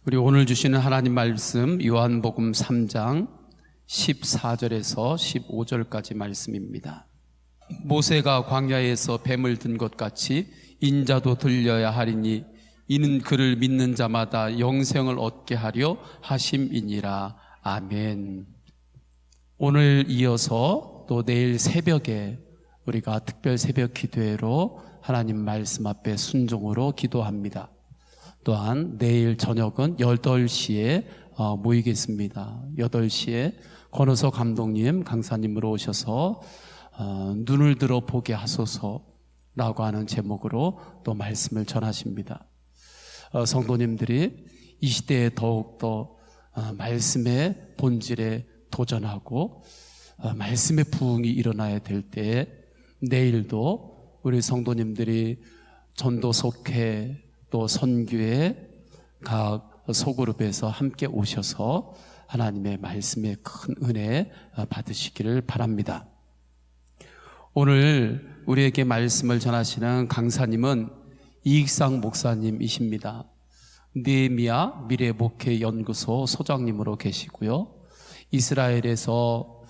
우리 오늘 주시는 하나님 말씀 요한복음 3장 14절에서 15절까지 말씀입니다. 모세가 광야에서 뱀을 든 것 같이 인자도 들려야 하리니 이는 그를 믿는 자마다 영생을 얻게 하려 하심이니라. 아멘. 오늘 이어서 또 내일 새벽에 우리가 특별 새벽 기도회로 하나님 말씀 앞에 순종으로 기도합니다. 또한 내일 저녁은 8시에 모이겠습니다. 8시에 권호서 감독님, 강사님으로 오셔서 눈을 들어 보게 하소서라고 하는 제목으로 또 말씀을 전하십니다. 성도님들이 이 시대에 더욱더 말씀의 본질에 도전하고 말씀의 부흥이 일어나야 될 때에 내일도 우리 성도님들이 전도 속회 또 선교회 각 소그룹에서 함께 오셔서 하나님의 말씀의 큰 은혜 받으시기를 바랍니다. 오늘 우리에게 말씀을 전하시는 강사님은 이익상 목사님이십니다. 느헤미야 미래목회연구소 소장님으로 계시고요. 이스라엘에서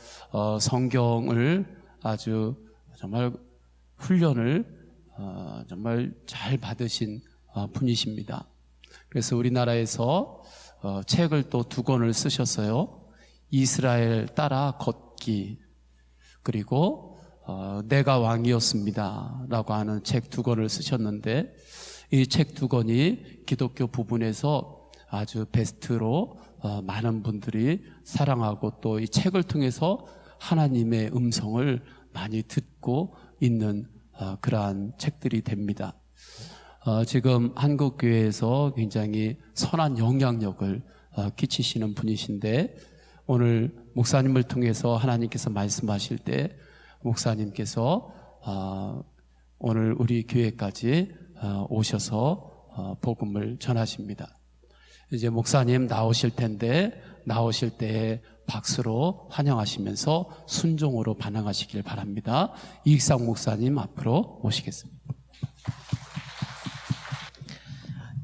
성경을 아주 정말 훈련을 정말 잘 받으신 분이십니다. 그래서 우리나라에서 책을 또 2권을 쓰셨어요. 이스라엘 따라 걷기, 그리고 내가 왕이었습니다 라고 하는 책 2권을 쓰셨는데, 이 책 2권이 기독교 부분에서 아주 베스트로 많은 분들이 사랑하고 또 이 책을 통해서 하나님의 음성을 많이 듣고 있는 그러한 책들이 됩니다. 지금 한국교회에서 굉장히 선한 영향력을 끼치시는 분이신데, 오늘 목사님을 통해서 하나님께서 말씀하실 때 목사님께서 오늘 우리 교회까지 오셔서 복음을 전하십니다. 이제 목사님 나오실 텐데, 나오실 때 박수로 환영하시면서 순종으로 반응하시길 바랍니다. 이익상 목사님 앞으로 모시겠습니다.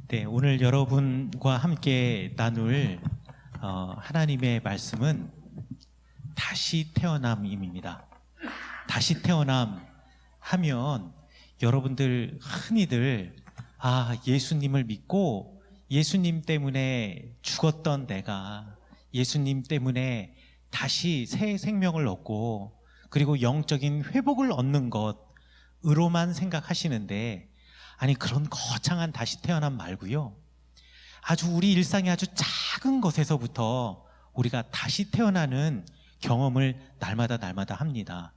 네, 오늘 여러분과 함께 나눌 하나님의 말씀은 다시 태어남입니다. 다시 태어남 하면 여러분들 흔히들 예수님을 믿고 예수님 때문에 죽었던 내가 예수님 때문에 다시 새 생명을 얻고 그리고 영적인 회복을 얻는 것으로만 생각하시는데, 아니, 그런 거창한 다시 태어남 말고요, 아주 우리 일상의 아주 작은 것에서부터 우리가 다시 태어나는 경험을 날마다 합니다.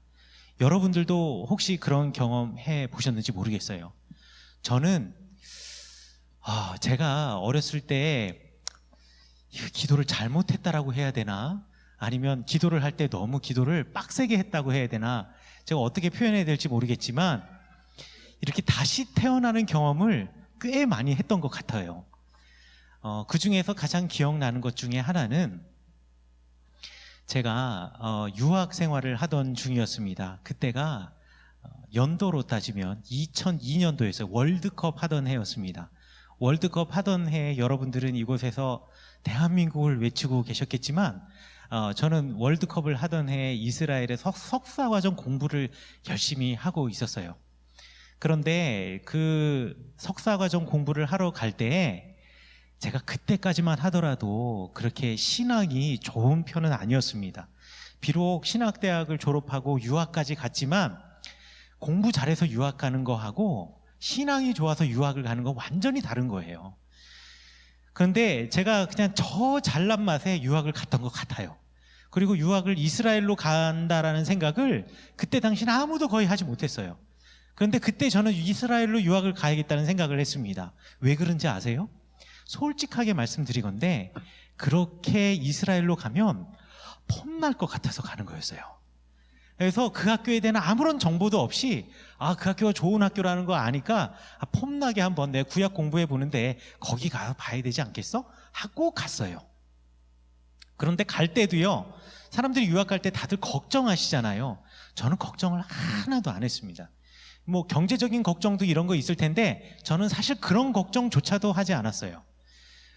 여러분들도 혹시 그런 경험 해보셨는지 모르겠어요. 저는 제가 어렸을 때 기도를 잘못했다라고 해야 되나, 아니면 기도를 할 때 너무 기도를 빡세게 했다고 해야 되나, 제가 어떻게 표현해야 될지 모르겠지만 이렇게 다시 태어나는 경험을 꽤 많이 했던 것 같아요. 그 중에서 가장 기억나는 것 중에 하나는 제가 유학 생활을 하던 중이었습니다. 그때가 연도로 따지면 2002년도였어요. 월드컵 하던 해였습니다. 월드컵 하던 해에 여러분들은 이곳에서 대한민국을 외치고 계셨겠지만, 저는 월드컵을 하던 해에 이스라엘의 석사과정 공부를 열심히 하고 있었어요. 그런데 그 석사과정 공부를 하러 갈 때에 제가 그때까지만 하더라도 그렇게 신앙이 좋은 편은 아니었습니다. 비록 신학대학을 졸업하고 유학까지 갔지만 공부 잘해서 유학 가는 거하고 신앙이 좋아서 유학을 가는 거 완전히 다른 거예요. 그런데 제가 그냥 저 잘난 맛에 유학을 갔던 것 같아요. 그리고 유학을 이스라엘로 간다라는 생각을 그때 당시는 아무도 거의 하지 못했어요. 그런데 그때 저는 이스라엘로 유학을 가야겠다는 생각을 했습니다. 왜 그런지 아세요? 솔직하게 말씀드리건대 그렇게 이스라엘로 가면 폼날 것 같아서 가는 거였어요. 그래서 그 학교에 대한 아무런 정보도 없이 그 학교가 좋은 학교라는 거 아니까 폼나게 한번 내 구약 공부해 보는데 거기 가서 봐야 되지 않겠어? 하고 갔어요. 그런데 갈 때도요, 사람들이 유학 갈 때 다들 걱정하시잖아요. 저는 걱정을 하나도 안 했습니다. 뭐 경제적인 걱정도 이런 거 있을 텐데 저는 사실 그런 걱정조차도 하지 않았어요.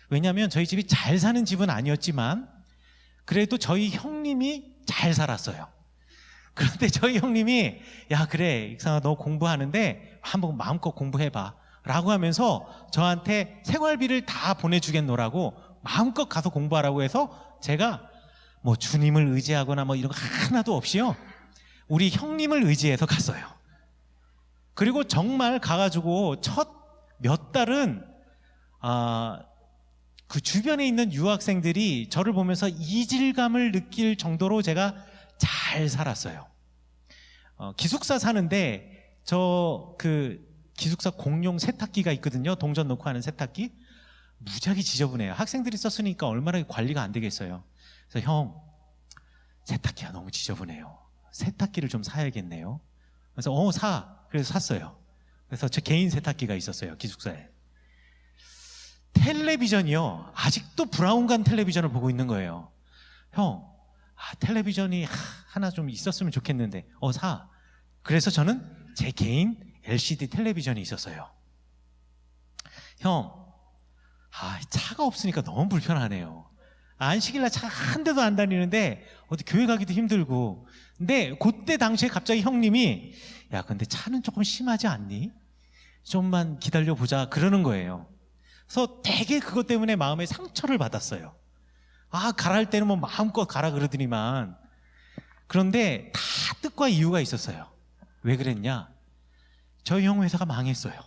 왜냐하면 저희 집이 잘 사는 집은 아니었지만 그래도 저희 형님이 잘 살았어요. 그런데 저희 형님이 야 그래 익상아 너 공부하는데 한번 마음껏 공부해봐 라고 하면서 저한테 생활비를 다 보내주겠노라고 마음껏 가서 공부하라고 해서 제가 뭐 주님을 의지하거나 뭐 이런 거 하나도 없이요 우리 형님을 의지해서 갔어요. 그리고 정말 가가지고 첫 몇 달은 그 주변에 있는 유학생들이 저를 보면서 이질감을 느낄 정도로 제가 잘 살았어요. 기숙사 사는데 저 그 기숙사 공용 세탁기가 있거든요. 동전 넣고 하는 세탁기. 무지하게 지저분해요. 학생들이 썼으니까 얼마나 관리가 안 되겠어요. 그래서 형 세탁기가 너무 지저분해요. 세탁기를 좀 사야겠네요. 그래서 사. 그래서 샀어요. 그래서 제 개인 세탁기가 있었어요. 기숙사에. 텔레비전이요. 아직도 브라운관 텔레비전을 보고 있는 거예요. 형, 텔레비전이 하나 좀 있었으면 좋겠는데 사. 그래서 저는 제 개인 LCD 텔레비전이 있었어요. 형, 차가 없으니까 너무 불편하네요. 안식일날 차 한 대도 안 다니는데 어디 교회 가기도 힘들고. 근데 그때 당시에 갑자기 형님이 야 근데 차는 조금 심하지 않니? 좀만 기다려보자 그러는 거예요. 그래서 되게 그것 때문에 마음에 상처를 받았어요. 가랄 때는 뭐 마음껏 가라 그러더니만. 그런데 다 뜻과 이유가 있었어요. 왜 그랬냐? 저희 형 회사가 망했어요.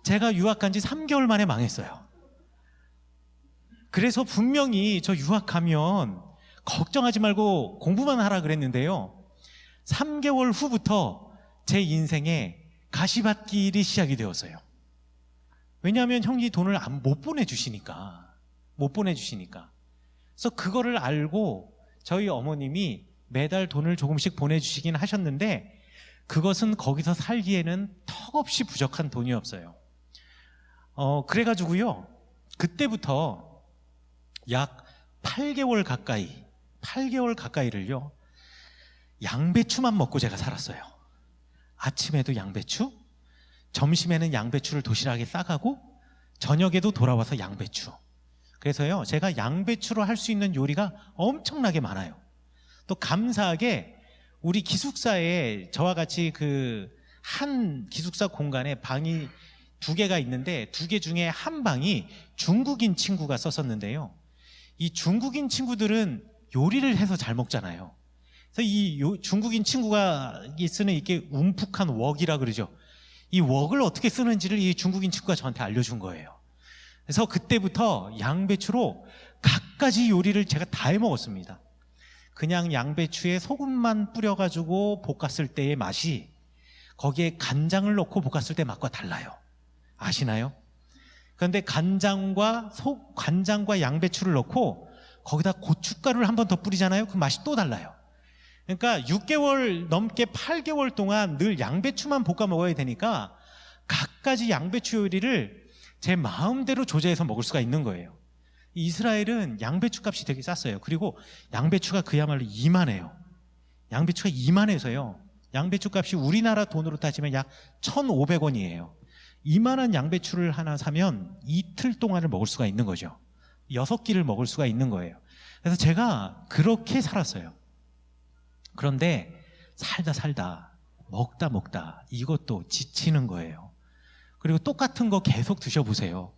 제가 유학 간 지 3개월 만에 망했어요. 그래서 분명히 저 유학 가면 걱정하지 말고 공부만 하라 그랬는데요. 3개월 후부터 제 인생에 가시밭길이 시작이 되었어요. 왜냐하면 형이 돈을 못 보내주시니까. 그래서 그거를 알고 저희 어머님이 매달 돈을 조금씩 보내주시긴 하셨는데 그것은 거기서 살기에는 턱없이 부족한 돈이었어요. 그래가지고요. 그때부터 약 8개월 가까이를요. 양배추만 먹고 제가 살았어요. 아침에도 양배추, 점심에는 양배추를 도시락에 싸가고 저녁에도 돌아와서 양배추. 그래서요 제가 양배추로 할 수 있는 요리가 엄청나게 많아요. 또 감사하게 우리 기숙사에 저와 같이 그 한 기숙사 공간에 방이 2개가 있는데 2개 중에 한 방이 중국인 친구가 썼었는데요. 이 중국인 친구들은 요리를 해서 잘 먹잖아요. 그래서 이 중국인 친구가 쓰는 이게 움푹한 웍이라 그러죠. 이 웍을 어떻게 쓰는지를 이 중국인 친구가 저한테 알려준 거예요. 그래서 그때부터 양배추로 갖가지 요리를 제가 다 해 먹었습니다. 그냥 양배추에 소금만 뿌려가지고 볶았을 때의 맛이 거기에 간장을 넣고 볶았을 때 맛과 달라요. 아시나요? 그런데 간장과 양배추를 넣고 거기다 고춧가루를 한 번 더 뿌리잖아요. 그 맛이 또 달라요. 그러니까 6개월 넘게 8개월 동안 늘 양배추만 볶아 먹어야 되니까 갖가지 양배추 요리를 제 마음대로 조제해서 먹을 수가 있는 거예요. 이스라엘은 양배추 값이 되게 쌌어요. 그리고 양배추가 그야말로 이만해요. 양배추가 이만해서요. 양배추 값이 우리나라 돈으로 따지면 약 1,500원이에요. 이만한 양배추를 하나 사면 이틀 동안을 먹을 수가 있는 거죠. 6끼를 먹을 수가 있는 거예요. 그래서 제가 그렇게 살았어요. 그런데 살다 먹다 이것도 지치는 거예요. 그리고 똑같은 거 계속 드셔보세요.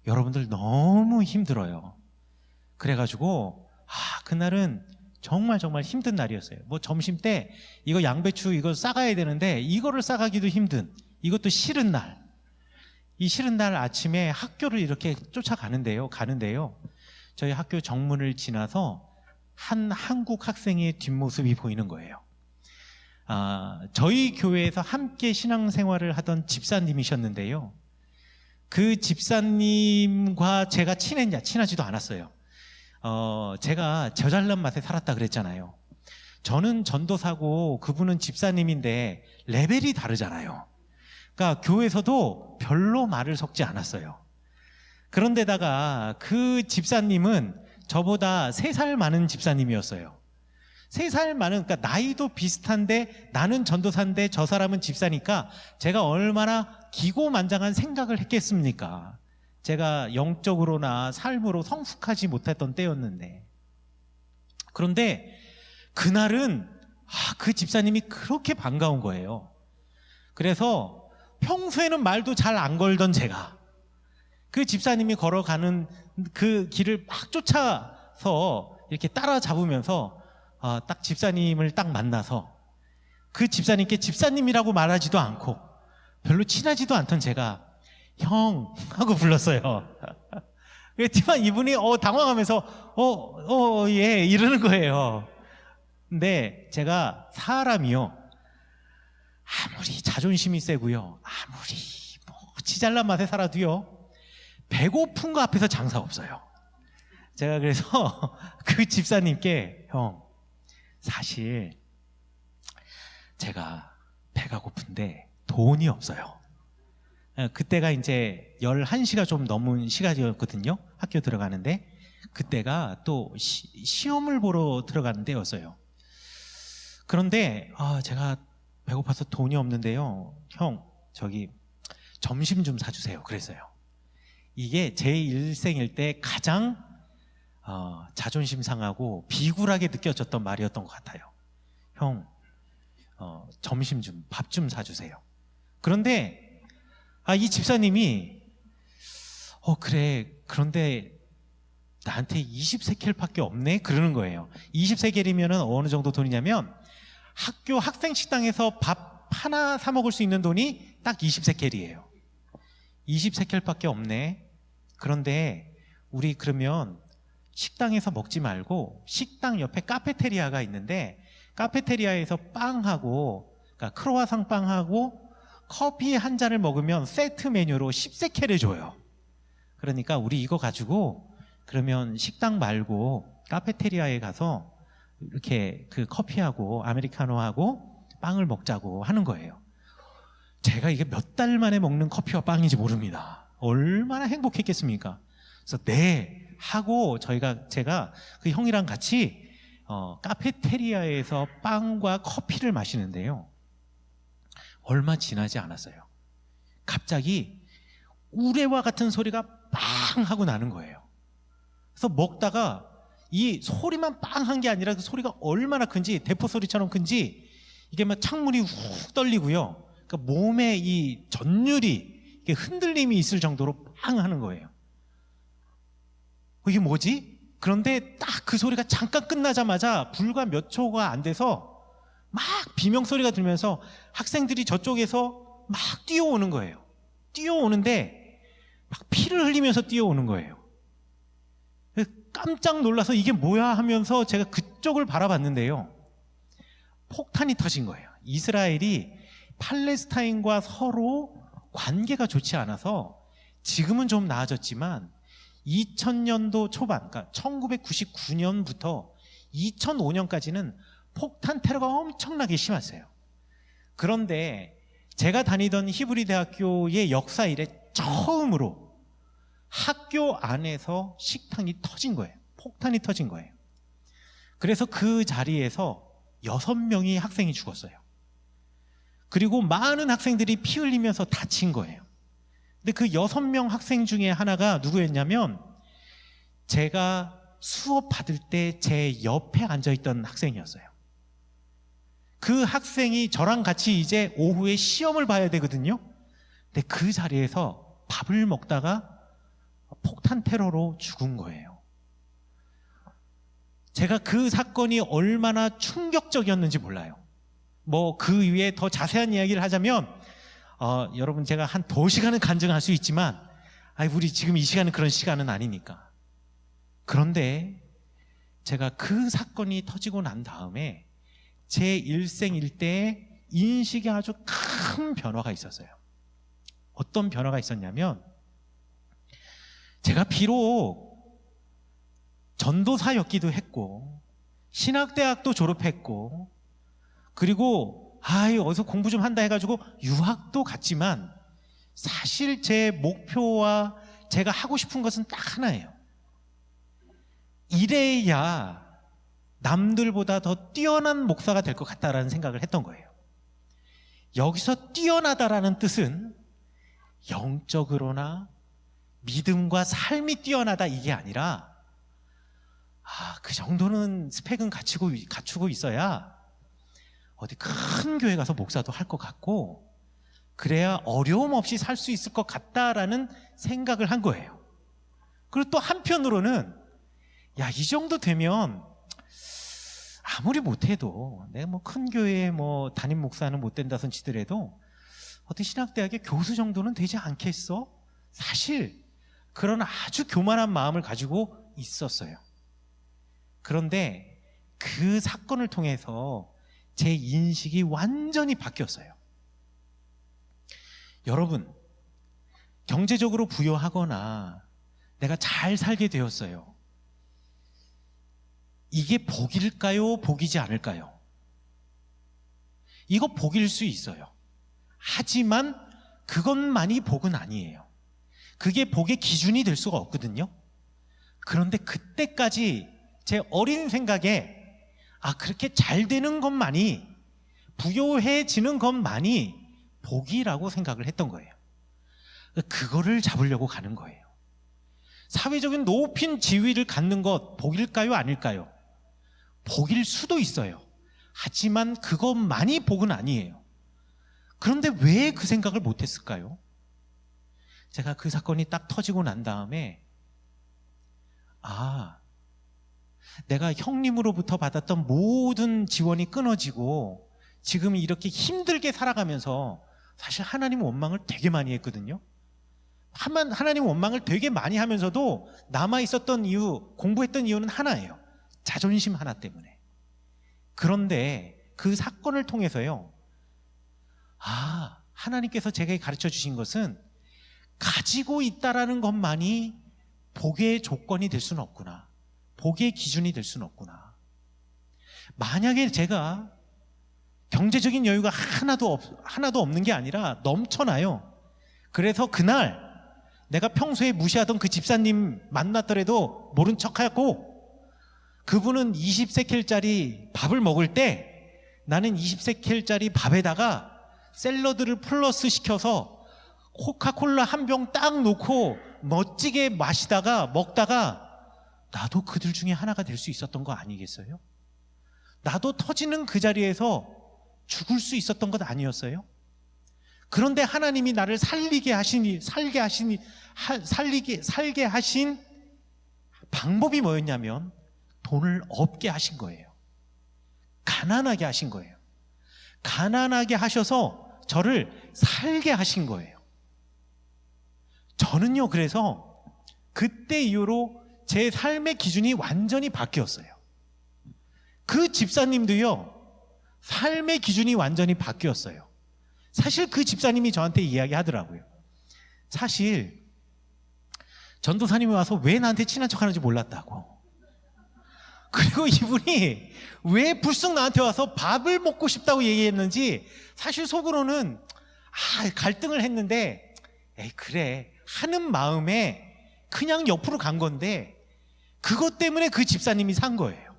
여러분들 너무 힘들어요. 그래가지고 그날은 정말 힘든 날이었어요. 뭐 점심 때 이거 양배추 이거 싸가야 되는데 이거를 싸가기도 힘든, 이것도 싫은 날. 이 싫은 날 아침에 학교를 이렇게 가는데요. 저희 학교 정문을 지나서 한 한국 학생의 뒷모습이 보이는 거예요. 저희 교회에서 함께 신앙생활을 하던 집사님이셨는데요. 그 집사님과 제가 친했냐? 친하지도 않았어요. 제가 저잘난 맛에 살았다 그랬잖아요. 저는 전도사고 그분은 집사님인데 레벨이 다르잖아요. 그러니까 교회에서도 별로 말을 섞지 않았어요. 그런데다가 그 집사님은 저보다 3살 많은 집사님이었어요. 3살 많은, 그러니까 나이도 비슷한데 나는 전도사인데 저 사람은 집사니까 제가 얼마나 기고만장한 생각을 했겠습니까? 제가 영적으로나 삶으로 성숙하지 못했던 때였는데, 그런데 그날은 그 집사님이 그렇게 반가운 거예요. 그래서 평소에는 말도 잘 안 걸던 제가 그 집사님이 걸어가는 그 길을 막 쫓아서 이렇게 따라잡으면서 딱 집사님을 딱 만나서 그 집사님께 집사님이라고 말하지도 않고 별로 친하지도 않던 제가 형 하고 불렀어요. 그랬지만 이분이 당황하면서 예 이러는 거예요. 근데 제가 사람이요, 아무리 자존심이 세고요, 아무리 지잘난 맛에 살아도요, 배고픈 거 앞에서 장사 없어요. 제가 그래서 그 집사님께 형, 사실 제가 배가 고픈데 돈이 없어요. 그때가 이제 11시가 좀 넘은 시간이었거든요. 학교 들어가는데 그때가 또 시험을 보러 들어가는 때였어요. 그런데 제가 배고파서 돈이 없는데요, 형 저기 점심 좀 사주세요 그랬어요. 이게 제 일생일 때 가장 자존심 상하고 비굴하게 느껴졌던 말이었던 것 같아요. 형 점심 좀 밥 좀 사주세요. 그런데 이 집사님이 그래, 그런데 나한테 20세켈밖에 없네 그러는 거예요. 20세켈이면 어느 정도 돈이냐면 학교 학생 식당에서 밥 하나 사 먹을 수 있는 돈이 딱 20세켈이에요. 20세켈밖에 없네. 그런데 우리 그러면 식당에서 먹지 말고 식당 옆에 카페테리아가 있는데 카페테리아에서 빵하고, 그러니까 크로와상 빵하고 커피 한 잔을 먹으면 세트 메뉴로 10세켈을 줘요. 그러니까 우리 이거 가지고 그러면 식당 말고 카페테리아에 가서 이렇게 그 커피하고 아메리카노하고 빵을 먹자고 하는 거예요. 제가 이게 몇 달 만에 먹는 커피와 빵인지 모릅니다. 얼마나 행복했겠습니까? 그래서 네 하고 제가 그 형이랑 같이 카페테리아에서 빵과 커피를 마시는데요, 얼마 지나지 않았어요. 갑자기 우레와 같은 소리가 빵 하고 나는 거예요. 그래서 먹다가 이 소리만 빵 한 게 아니라 그 소리가 얼마나 큰지, 대포 소리처럼 큰지 이게 막 창문이 훅 떨리고요, 그러니까 몸에 이 전율이 이게 흔들림이 있을 정도로 빵 하는 거예요. 이게 뭐지? 그런데 딱 그 소리가 잠깐 끝나자마자 불과 몇 초가 안 돼서 막 비명소리가 들면서 학생들이 저쪽에서 막 뛰어오는 거예요. 뛰어오는데 막 피를 흘리면서 뛰어오는 거예요. 깜짝 놀라서 이게 뭐야 하면서 제가 그쪽을 바라봤는데요, 폭탄이 터진 거예요. 이스라엘이 팔레스타인과 서로 관계가 좋지 않아서 지금은 좀 나아졌지만 2000년도 초반, 그러니까 1999년부터 2005년까지는 폭탄 테러가 엄청나게 심했어요. 그런데 제가 다니던 히브리 대학교의 역사 이래 처음으로 학교 안에서 식당이 터진 거예요. 폭탄이 터진 거예요. 그래서 그 자리에서 6명이 학생이 죽었어요. 그리고 많은 학생들이 피 흘리면서 다친 거예요. 근데 그 6명 학생 중에 하나가 누구였냐면 제가 수업 받을 때 제 옆에 앉아있던 학생이었어요. 그 학생이 저랑 같이 이제 오후에 시험을 봐야 되거든요. 근데 그 자리에서 밥을 먹다가 폭탄 테러로 죽은 거예요. 제가 그 사건이 얼마나 충격적이었는지 몰라요. 뭐 그 위에 더 자세한 이야기를 하자면 여러분 제가 한 2시간은 간증할 수 있지만 우리 지금 이 시간은 그런 시간은 아니니까. 그런데 제가 그 사건이 터지고 난 다음에 제 일생 일대에 인식에 아주 큰 변화가 있었어요. 어떤 변화가 있었냐면, 제가 비록 전도사였기도 했고 신학대학도 졸업했고 그리고 어디서 공부 좀 한다 해가지고 유학도 갔지만 사실 제 목표와 제가 하고 싶은 것은 딱 하나예요. 이래야 남들보다 더 뛰어난 목사가 될 것 같다라는 생각을 했던 거예요. 여기서 뛰어나다라는 뜻은 영적으로나 믿음과 삶이 뛰어나다 이게 아니라 그 정도는 스펙은 갖추고 있어야 어디 큰 교회 가서 목사도 할 것 같고 그래야 어려움 없이 살 수 있을 것 같다라는 생각을 한 거예요. 그리고 또 한편으로는 이 정도 되면 아무리 못해도 내가 뭐 큰 교회에 뭐 담임 목사는 못 된다 손 치더라도 어디 신학대학의 교수 정도는 되지 않겠어? 사실 그런 아주 교만한 마음을 가지고 있었어요. 그런데 그 사건을 통해서 제 인식이 완전히 바뀌었어요. 여러분, 경제적으로 부유하거나 내가 잘 살게 되었어요. 이게 복일까요? 복이지 않을까요? 이거 복일 수 있어요. 하지만 그것만이 복은 아니에요. 그게 복의 기준이 될 수가 없거든요. 그런데 그때까지 제 어린 생각에 그렇게 잘 되는 것만이, 부유해지는 것만이 복이라고 생각을 했던 거예요. 그거를 잡으려고 가는 거예요. 사회적인 높은 지위를 갖는 것 복일까요? 아닐까요? 복일 수도 있어요. 하지만 그것만이 복은 아니에요. 그런데 왜 그 생각을 못했을까요? 제가 그 사건이 딱 터지고 난 다음에 내가 형님으로부터 받았던 모든 지원이 끊어지고 지금 이렇게 힘들게 살아가면서 사실 하나님 원망을 되게 많이 했거든요. 하나님 원망을 되게 많이 하면서도 남아있었던 이유, 공부했던 이유는 하나예요. 자존심 하나 때문에. 그런데 그 사건을 통해서요, 하나님께서 제게 가르쳐 주신 것은 가지고 있다라는 것만이 복의 조건이 될 수는 없구나. 복의 기준이 될 수는 없구나. 만약에 제가 경제적인 여유가 하나도 없는 게 아니라 넘쳐나요. 그래서 그날 내가 평소에 무시하던 그 집사님 만났더라도 모른 척하고, 그분은 20세켈짜리 밥을 먹을 때 나는 20세켈짜리 밥에다가 샐러드를 플러스 시켜서 코카콜라 한 병 딱 놓고 멋지게 먹다가 나도 그들 중에 하나가 될 수 있었던 거 아니겠어요? 나도 터지는 그 자리에서 죽을 수 있었던 것 아니었어요? 그런데 하나님이 나를 살게 하신 방법이 뭐였냐면 돈을 없게 하신 거예요. 가난하게 하신 거예요. 가난하게 하셔서 저를 살게 하신 거예요. 저는요, 그래서 그때 이후로 제 삶의 기준이 완전히 바뀌었어요. 그 집사님도요, 삶의 기준이 완전히 바뀌었어요. 사실 그 집사님이 저한테 이야기하더라고요. 사실 전도사님이 와서 왜 나한테 친한 척하는지 몰랐다고. 그리고 이분이 왜 불쑥 나한테 와서 밥을 먹고 싶다고 얘기했는지 사실 속으로는 갈등을 했는데 그래 하는 마음에 그냥 옆으로 간 건데, 그것 때문에 그 집사님이 산 거예요.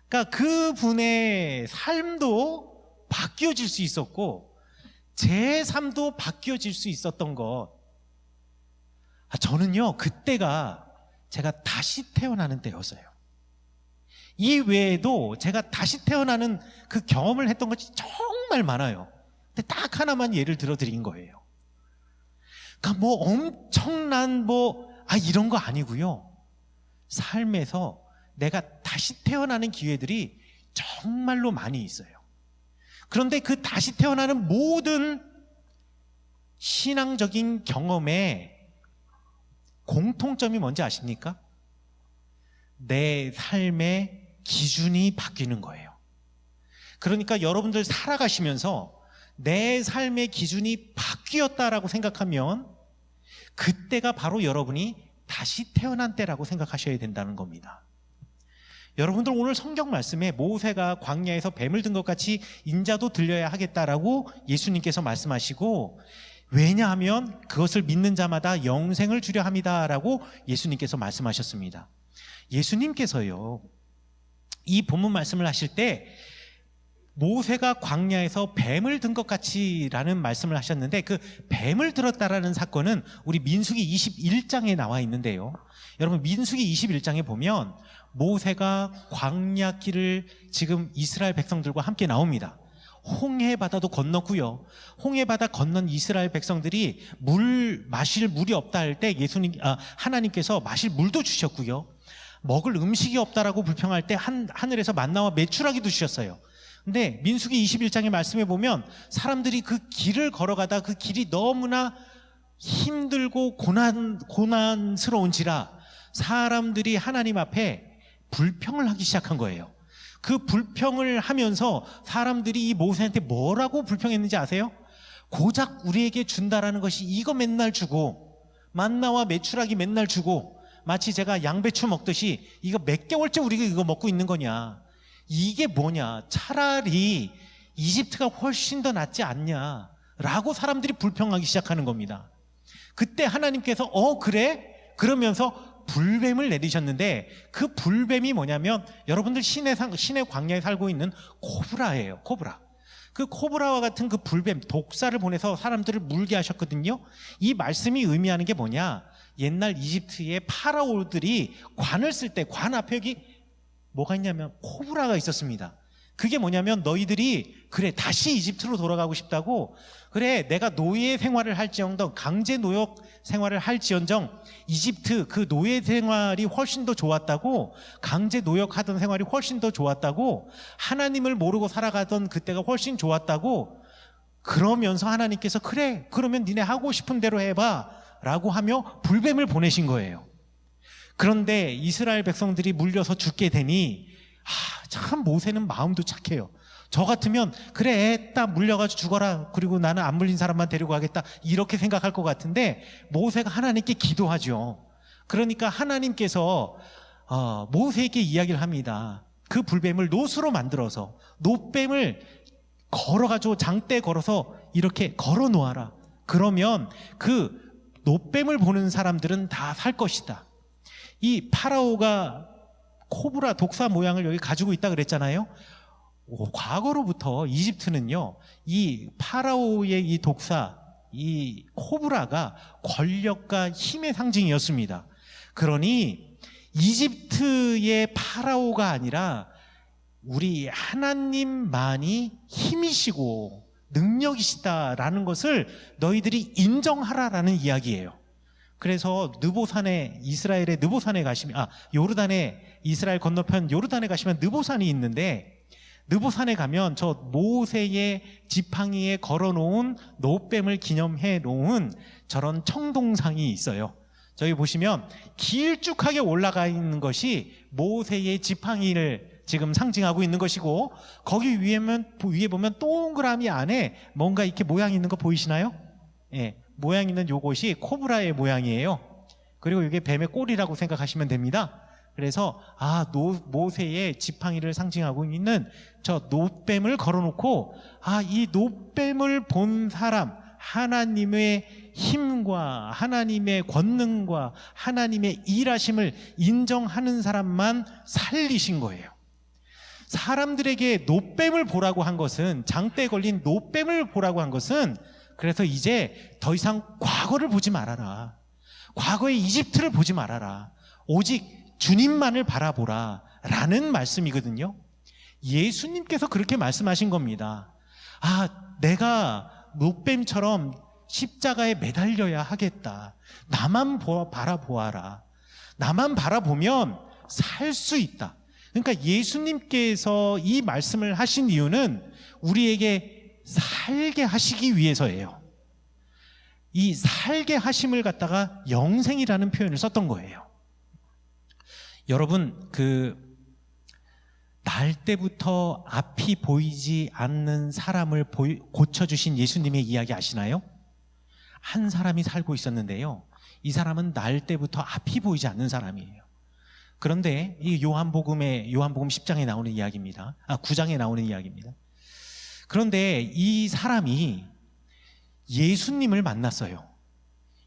그러니까 그분의 삶도 바뀌어질 수 있었고 제 삶도 바뀌어질 수 있었던 것. 저는요, 그때가 제가 다시 태어나는 때였어요. 이 외에도 제가 다시 태어나는 그 경험을 했던 것이 정말 많아요. 근데 딱 하나만 예를 들어 드린 거예요. 그러니까 뭐 엄청난 이런 거 아니고요. 삶에서 내가 다시 태어나는 기회들이 정말로 많이 있어요. 그런데 그 다시 태어나는 모든 신앙적인 경험의 공통점이 뭔지 아십니까? 내 삶의 기준이 바뀌는 거예요. 그러니까 여러분들 살아가시면서 내 삶의 기준이 바뀌었다라고 생각하면 그때가 바로 여러분이 다시 태어난 때라고 생각하셔야 된다는 겁니다. 여러분들 오늘 성경 말씀에 모세가 광야에서 뱀을 든 것 같이 인자도 들려야 하겠다라고 예수님께서 말씀하시고, 왜냐하면 그것을 믿는 자마다 영생을 주려 함이다라고 예수님께서 말씀하셨습니다. 예수님께서요, 이 본문 말씀을 하실 때 모세가 광야에서 뱀을 든 것 같이라는 말씀을 하셨는데, 그 뱀을 들었다라는 사건은 우리 민수기 21장에 나와 있는데요. 여러분, 민수기 21장에 보면 모세가 광야 길을 지금 이스라엘 백성들과 함께 나옵니다. 홍해 바다도 건넜고요. 홍해 바다 건넌 이스라엘 백성들이 마실 물이 없다 할 때 하나님께서 마실 물도 주셨고요. 먹을 음식이 없다라고 불평할 때 하늘에서 만나와 메추라기도 주셨어요. 근데 민수기 21장의 말씀에 보면 사람들이 그 길을 걸어가다 그 길이 너무나 힘들고 고난스러운지라 사람들이 하나님 앞에 불평을 하기 시작한 거예요. 그 불평을 하면서 사람들이 이 모세한테 뭐라고 불평했는지 아세요? 고작 우리에게 준다라는 것이 이거 맨날 주고, 만나와 메추라기 맨날 주고, 마치 제가 양배추 먹듯이 이거 몇 개월째 우리가 이거 먹고 있는 거냐, 이게 뭐냐, 차라리 이집트가 훨씬 더 낫지 않냐 라고 사람들이 불평하기 시작하는 겁니다. 그때 하나님께서 그래? 그러면서 불뱀을 내리셨는데, 그 불뱀이 뭐냐면 여러분들 신의 광야에 살고 있는 코브라예요. 코브라. 그 코브라와 같은 그 불뱀, 독사를 보내서 사람들을 물게 하셨거든요. 이 말씀이 의미하는 게 뭐냐, 옛날 이집트의 파라오들이 관을 쓸 때 관 앞에 여기 뭐가 있냐면 코브라가 있었습니다. 그게 뭐냐면 너희들이 그래 다시 이집트로 돌아가고 싶다고, 그래 내가 노예 생활을 할지언정, 강제 노역 생활을 할지언정 이집트 그 노예 생활이 훨씬 더 좋았다고, 강제 노역하던 생활이 훨씬 더 좋았다고, 하나님을 모르고 살아가던 그때가 훨씬 좋았다고, 그러면서 하나님께서 그래 그러면 니네 하고 싶은 대로 해봐 라고 하며 불뱀을 보내신 거예요. 그런데 이스라엘 백성들이 물려서 죽게 되니 참 모세는 마음도 착해요. 저 같으면 그래 딱 물려가지고 죽어라, 그리고 나는 안 물린 사람만 데리고 가겠다, 이렇게 생각할 것 같은데 모세가 하나님께 기도하죠. 그러니까 하나님께서 모세에게 이야기를 합니다. 그 불뱀을 놋으로 만들어서, 놋뱀을 걸어가지고 장대에 걸어서 이렇게 걸어 놓아라. 그러면 그 놋뱀을 보는 사람들은 다 살 것이다. 이 파라오가 코브라 독사 모양을 여기 가지고 있다 그랬잖아요. 과거로부터 이집트는요, 이 파라오의 이 독사, 이 코브라가 권력과 힘의 상징이었습니다. 그러니 이집트의 파라오가 아니라 우리 하나님만이 힘이시고 능력이시다라는 것을 너희들이 인정하라라는 이야기예요. 그래서 느보산에, 이스라엘의 느보산에 가시면, 요르단에, 이스라엘 건너편 요르단에 가시면 느보산이 있는데, 느보산에 가면 저 모세의 지팡이에 걸어놓은 놋뱀을 기념해 놓은 저런 청동상이 있어요. 저기 보시면 길쭉하게 올라가 있는 것이 모세의 지팡이를 지금 상징하고 있는 것이고, 거기 위에 보면 동그라미 안에 뭔가 이렇게 모양이 있는 거 보이시나요? 예, 모양 있는 요것이 코브라의 모양이에요. 그리고 이게 뱀의 꼬리라고 생각하시면 됩니다. 그래서 모세의 지팡이를 상징하고 있는 저 놋뱀을 걸어놓고, 이 놋뱀을 본 사람, 하나님의 힘과 하나님의 권능과 하나님의 일하심을 인정하는 사람만 살리신 거예요. 사람들에게 놋뱀을 보라고 한 것은, 장대에 걸린 놋뱀을 보라고 한 것은, 그래서 이제 더 이상 과거를 보지 말아라, 과거의 이집트를 보지 말아라, 오직 주님만을 바라보라 라는 말씀이거든요. 예수님께서 그렇게 말씀하신 겁니다. 내가 놋뱀처럼 십자가에 매달려야 하겠다, 나만 바라보아라, 나만 바라보면 살 수 있다. 그러니까 예수님께서 이 말씀을 하신 이유는 우리에게 살게 하시기 위해서예요. 이 살게 하심을 갖다가 영생이라는 표현을 썼던 거예요. 여러분, 날 때부터 앞이 보이지 않는 사람을 고쳐주신 예수님의 이야기 아시나요? 한 사람이 살고 있었는데요, 이 사람은 날 때부터 앞이 보이지 않는 사람이에요. 그런데 이 요한복음 10장에 나오는 이야기입니다. 9장에 나오는 이야기입니다. 그런데 이 사람이 예수님을 만났어요.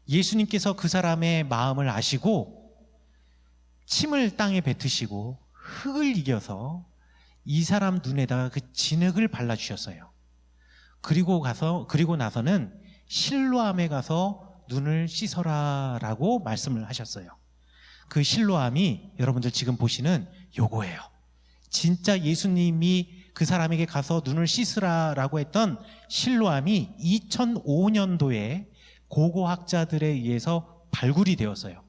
예수님께서 그 사람의 마음을 아시고 침을 땅에 뱉으시고 흙을 이겨서 이 사람 눈에다가 그 진흙을 발라주셨어요. 그리고 나서는 실로암에 가서 눈을 씻어라라고 말씀을 하셨어요. 그 실로암이 여러분들 지금 보시는 요거예요. 진짜 예수님이 그 사람에게 가서 눈을 씻으라라고 했던 실로암이 2005년도에 고고학자들에 의해서 발굴이 되었어요.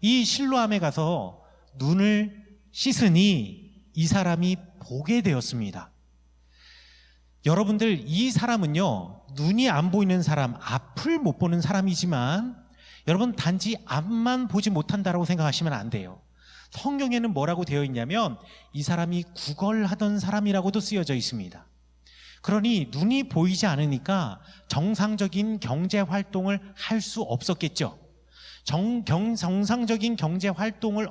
이 실로암에 가서 눈을 씻으니 이 사람이 보게 되었습니다. 여러분들, 이 사람은요, 눈이 안 보이는 사람, 앞을 못 보는 사람이지만 여러분, 단지 앞만 보지 못한다라고 생각하시면 안 돼요. 성경에는 뭐라고 되어 있냐면 이 사람이 구걸하던 사람이라고도 쓰여져 있습니다. 그러니 눈이 보이지 않으니까 정상적인 경제 활동을 할 수 없었겠죠. 정상적인 경제 활동을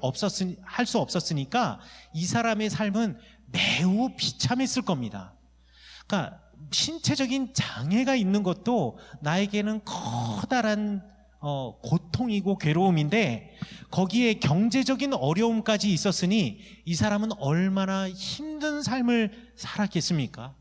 할 수 없었으니까 이 사람의 삶은 매우 비참했을 겁니다. 그러니까 신체적인 장애가 있는 것도 나에게는 커다란 고통이고 괴로움인데 거기에 경제적인 어려움까지 있었으니 이 사람은 얼마나 힘든 삶을 살았겠습니까?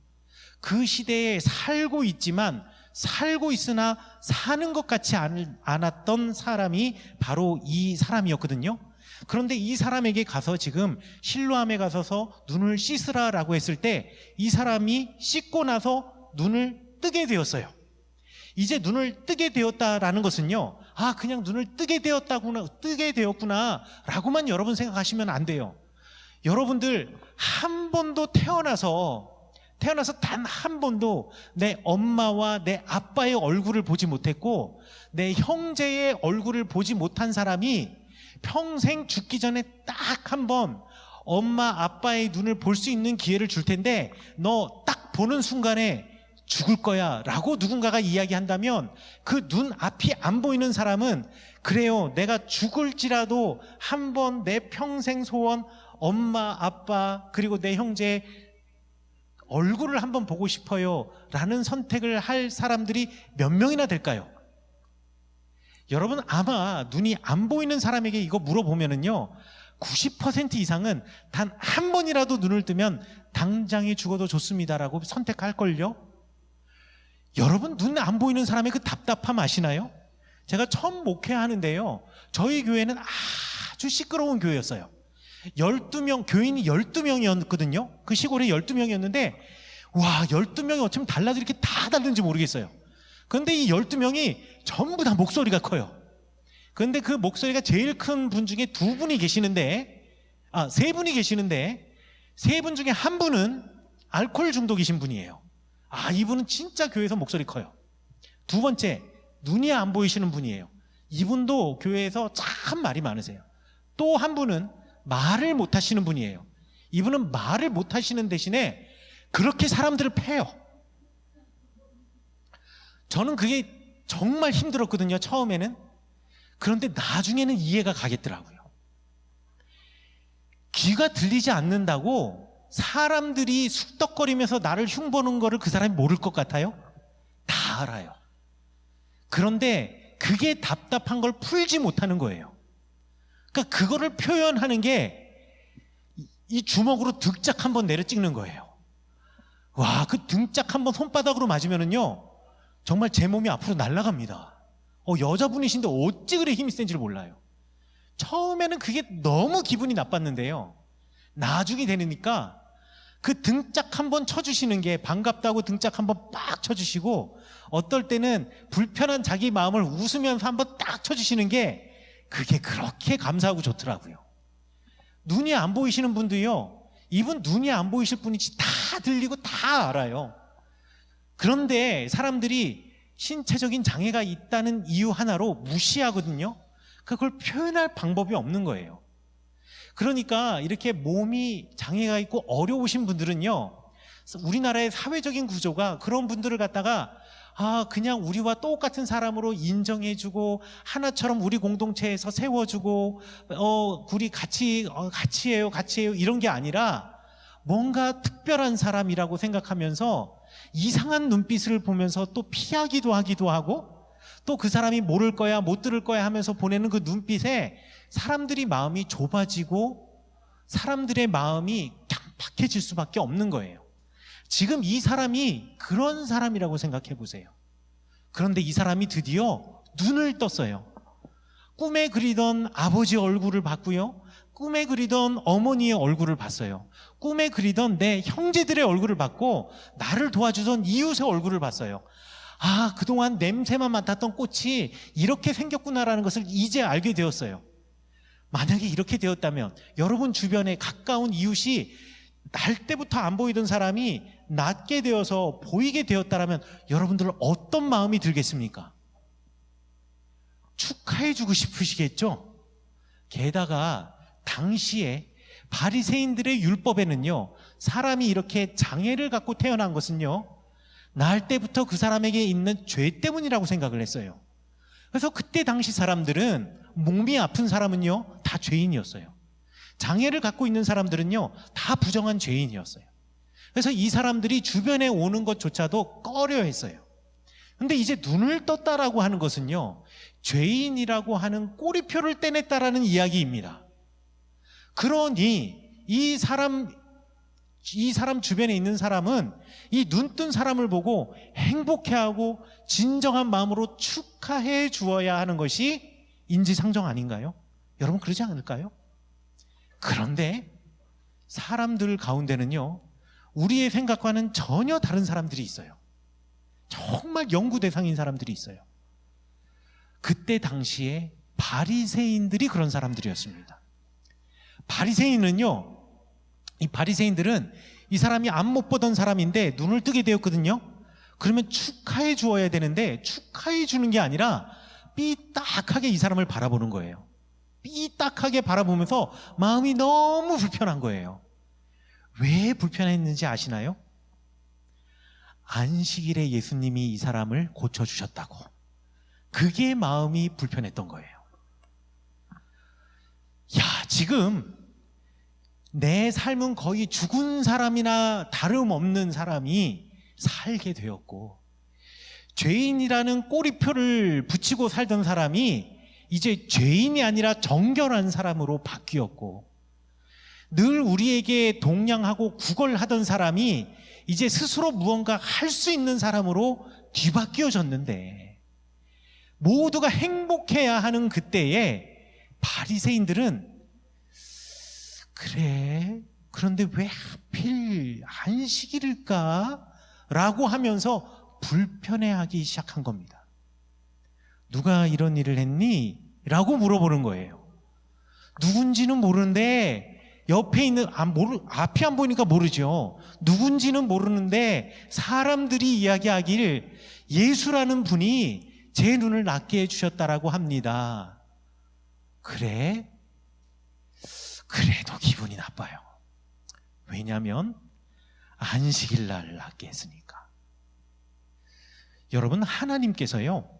그 시대에 살고 있으나 사는 것 같지 않았던 사람이 바로 이 사람이었거든요. 그런데 이 사람에게 가서 지금 실로암에 가서서 눈을 씻으라라고 했을 때 이 사람이 씻고 나서 눈을 뜨게 되었어요. 이제 눈을 뜨게 되었다라는 것은요, 그냥 눈을 뜨게 되었구나 라고만 여러분 생각하시면 안 돼요. 여러분들 한 번도 태어나서 단 한 번도 내 엄마와 내 아빠의 얼굴을 보지 못했고 내 형제의 얼굴을 보지 못한 사람이 평생 죽기 전에 딱 한 번 엄마 아빠의 눈을 볼 수 있는 기회를 줄 텐데 너 딱 보는 순간에 죽을 거야 라고 누군가가 이야기한다면 그 눈 앞이 안 보이는 사람은 그래요, 내가 죽을지라도 한 번 내 평생 소원 엄마 아빠 그리고 내 형제 얼굴을 한번 보고 싶어요 라는 선택을 할 사람들이 몇 명이나 될까요? 여러분, 아마 눈이 안 보이는 사람에게 이거 물어보면은요 90% 이상은 단 한 번이라도 눈을 뜨면 당장에 죽어도 좋습니다라고 선택할걸요. 여러분, 눈 안 보이는 사람의 그 답답함 아시나요? 제가 처음 목회하는데요, 저희 교회는 아주 시끄러운 교회였어요. 12명, 교인이 12명이었거든요. 그 시골에 12명이었는데 와, 12명이 어쩌면 달라도 이렇게 다 다른지 모르겠어요. 그런데 이 12명이 전부 다 목소리가 커요. 그런데 그 목소리가 제일 큰 분 중에 세 분이 계시는데 세 분 중에 한 분은 알코올 중독이신 분이에요. 이분은 진짜 교회에서 목소리 커요. 두 번째, 눈이 안 보이시는 분이에요. 이분도 교회에서 참 말이 많으세요. 또 한 분은 말을 못 하시는 분이에요. 이분은 말을 못 하시는 대신에 그렇게 사람들을 패요. 저는 그게 정말 힘들었거든요, 처음에는. 그런데 나중에는 이해가 가겠더라고요. 귀가 들리지 않는다고 사람들이 숙덕거리면서 나를 흉보는 거를 그 사람이 모를 것 같아요? 다 알아요. 그런데 그게 답답한 걸 풀지 못하는 거예요. 그러니까 그거를 표현하는 게 이 주먹으로 등짝 한번 내려 찍는 거예요. 와, 그 등짝 한번 손바닥으로 맞으면은요 정말 제 몸이 앞으로 날아갑니다. 여자분이신데 어찌 그래 힘이 센지를 몰라요. 처음에는 그게 너무 기분이 나빴는데요, 나중에 되니까 그 등짝 한번 쳐주시는 게 반갑다고 등짝 한번 빡 쳐주시고 어떨 때는 불편한 자기 마음을 웃으면서 한번 딱 쳐주시는 게 그게 그렇게 감사하고 좋더라고요. 눈이 안 보이시는 분도요, 이분 눈이 안 보이실 분이지 다 들리고 다 알아요. 그런데 사람들이 신체적인 장애가 있다는 이유 하나로 무시하거든요. 그걸 표현할 방법이 없는 거예요. 그러니까 이렇게 몸이 장애가 있고 어려우신 분들은요, 우리나라의 사회적인 구조가 그런 분들을 갖다가 그냥 우리와 똑같은 사람으로 인정해주고 하나처럼 우리 공동체에서 세워주고 우리 같이 해요 이런 게 아니라 뭔가 특별한 사람이라고 생각하면서 이상한 눈빛을 보면서 또 피하기도 하기도 하고 또 그 사람이 모를 거야 못 들을 거야 하면서 보내는 그 눈빛에 사람들이 마음이 좁아지고 사람들의 마음이 박해질 수밖에 없는 거예요. 지금 이 사람이 그런 사람이라고 생각해 보세요. 그런데 이 사람이 드디어 눈을 떴어요. 꿈에 그리던 아버지 얼굴을 봤고요, 꿈에 그리던 어머니의 얼굴을 봤어요. 꿈에 그리던 내 형제들의 얼굴을 봤고, 나를 도와주던 이웃의 얼굴을 봤어요. 아, 그동안 냄새만 맡았던 꽃이 이렇게 생겼구나라는 것을 이제 알게 되었어요. 만약에 이렇게 되었다면, 여러분 주변에 가까운 이웃이 날 때부터 안 보이던 사람이 낫게 되어서 보이게 되었다면 여러분들 어떤 마음이 들겠습니까? 축하해주고 싶으시겠죠? 게다가 당시에 바리새인들의 율법에는요, 사람이 이렇게 장애를 갖고 태어난 것은요, 날 때부터 그 사람에게 있는 죄 때문이라고 생각을 했어요. 그래서 그때 당시 사람들은 몸이 아픈 사람은요 다 죄인이었어요. 장애를 갖고 있는 사람들은요 다 부정한 죄인이었어요. 그래서 이 사람들이 주변에 오는 것조차도 꺼려했어요. 근데 이제 눈을 떴다라고 하는 것은요, 죄인이라고 하는 꼬리표를 떼냈다라는 이야기입니다. 그러니 이 사람 주변에 있는 사람은 이 눈뜬 사람을 보고 행복해하고 진정한 마음으로 축하해 주어야 하는 것이 인지상정 아닌가요? 여러분 그러지 않을까요? 그런데 사람들 가운데는요, 우리의 생각과는 전혀 다른 사람들이 있어요. 정말 연구 대상인 사람들이 있어요. 그때 당시에 바리새인들이 그런 사람들이었습니다. 바리새인은요, 이 바리새인들은 이 사람이 안 못 보던 사람인데 눈을 뜨게 되었거든요. 그러면 축하해 주어야 되는데 축하해 주는 게 아니라 삐딱하게 이 사람을 바라보는 거예요. 삐딱하게 바라보면서 마음이 너무 불편한 거예요. 왜 불편했는지 아시나요? 안식일에 예수님이 이 사람을 고쳐주셨다고. 그게 마음이 불편했던 거예요. 야, 지금 내 삶은 거의 죽은 사람이나 다름없는 사람이 살게 되었고, 죄인이라는 꼬리표를 붙이고 살던 사람이 이제 죄인이 아니라 정결한 사람으로 바뀌었고, 늘 우리에게 동냥하고 구걸하던 사람이 이제 스스로 무언가 할 수 있는 사람으로 뒤바뀌어졌는데, 모두가 행복해야 하는 그때에 바리새인들은 그래, 그런데 왜 하필 안식일일까? 라고 하면서 불편해하기 시작한 겁니다. 누가 이런 일을 했니? 라고 물어보는 거예요. 누군지는 모르는데 옆에 있는, 앞이 안 보이니까 모르죠. 누군지는 모르는데 사람들이 이야기하길 예수라는 분이 제 눈을 낫게 해주셨다라고 합니다. 그래? 그래도 기분이 나빠요. 왜냐하면 안식일 날 낫게 했으니까. 여러분, 하나님께서요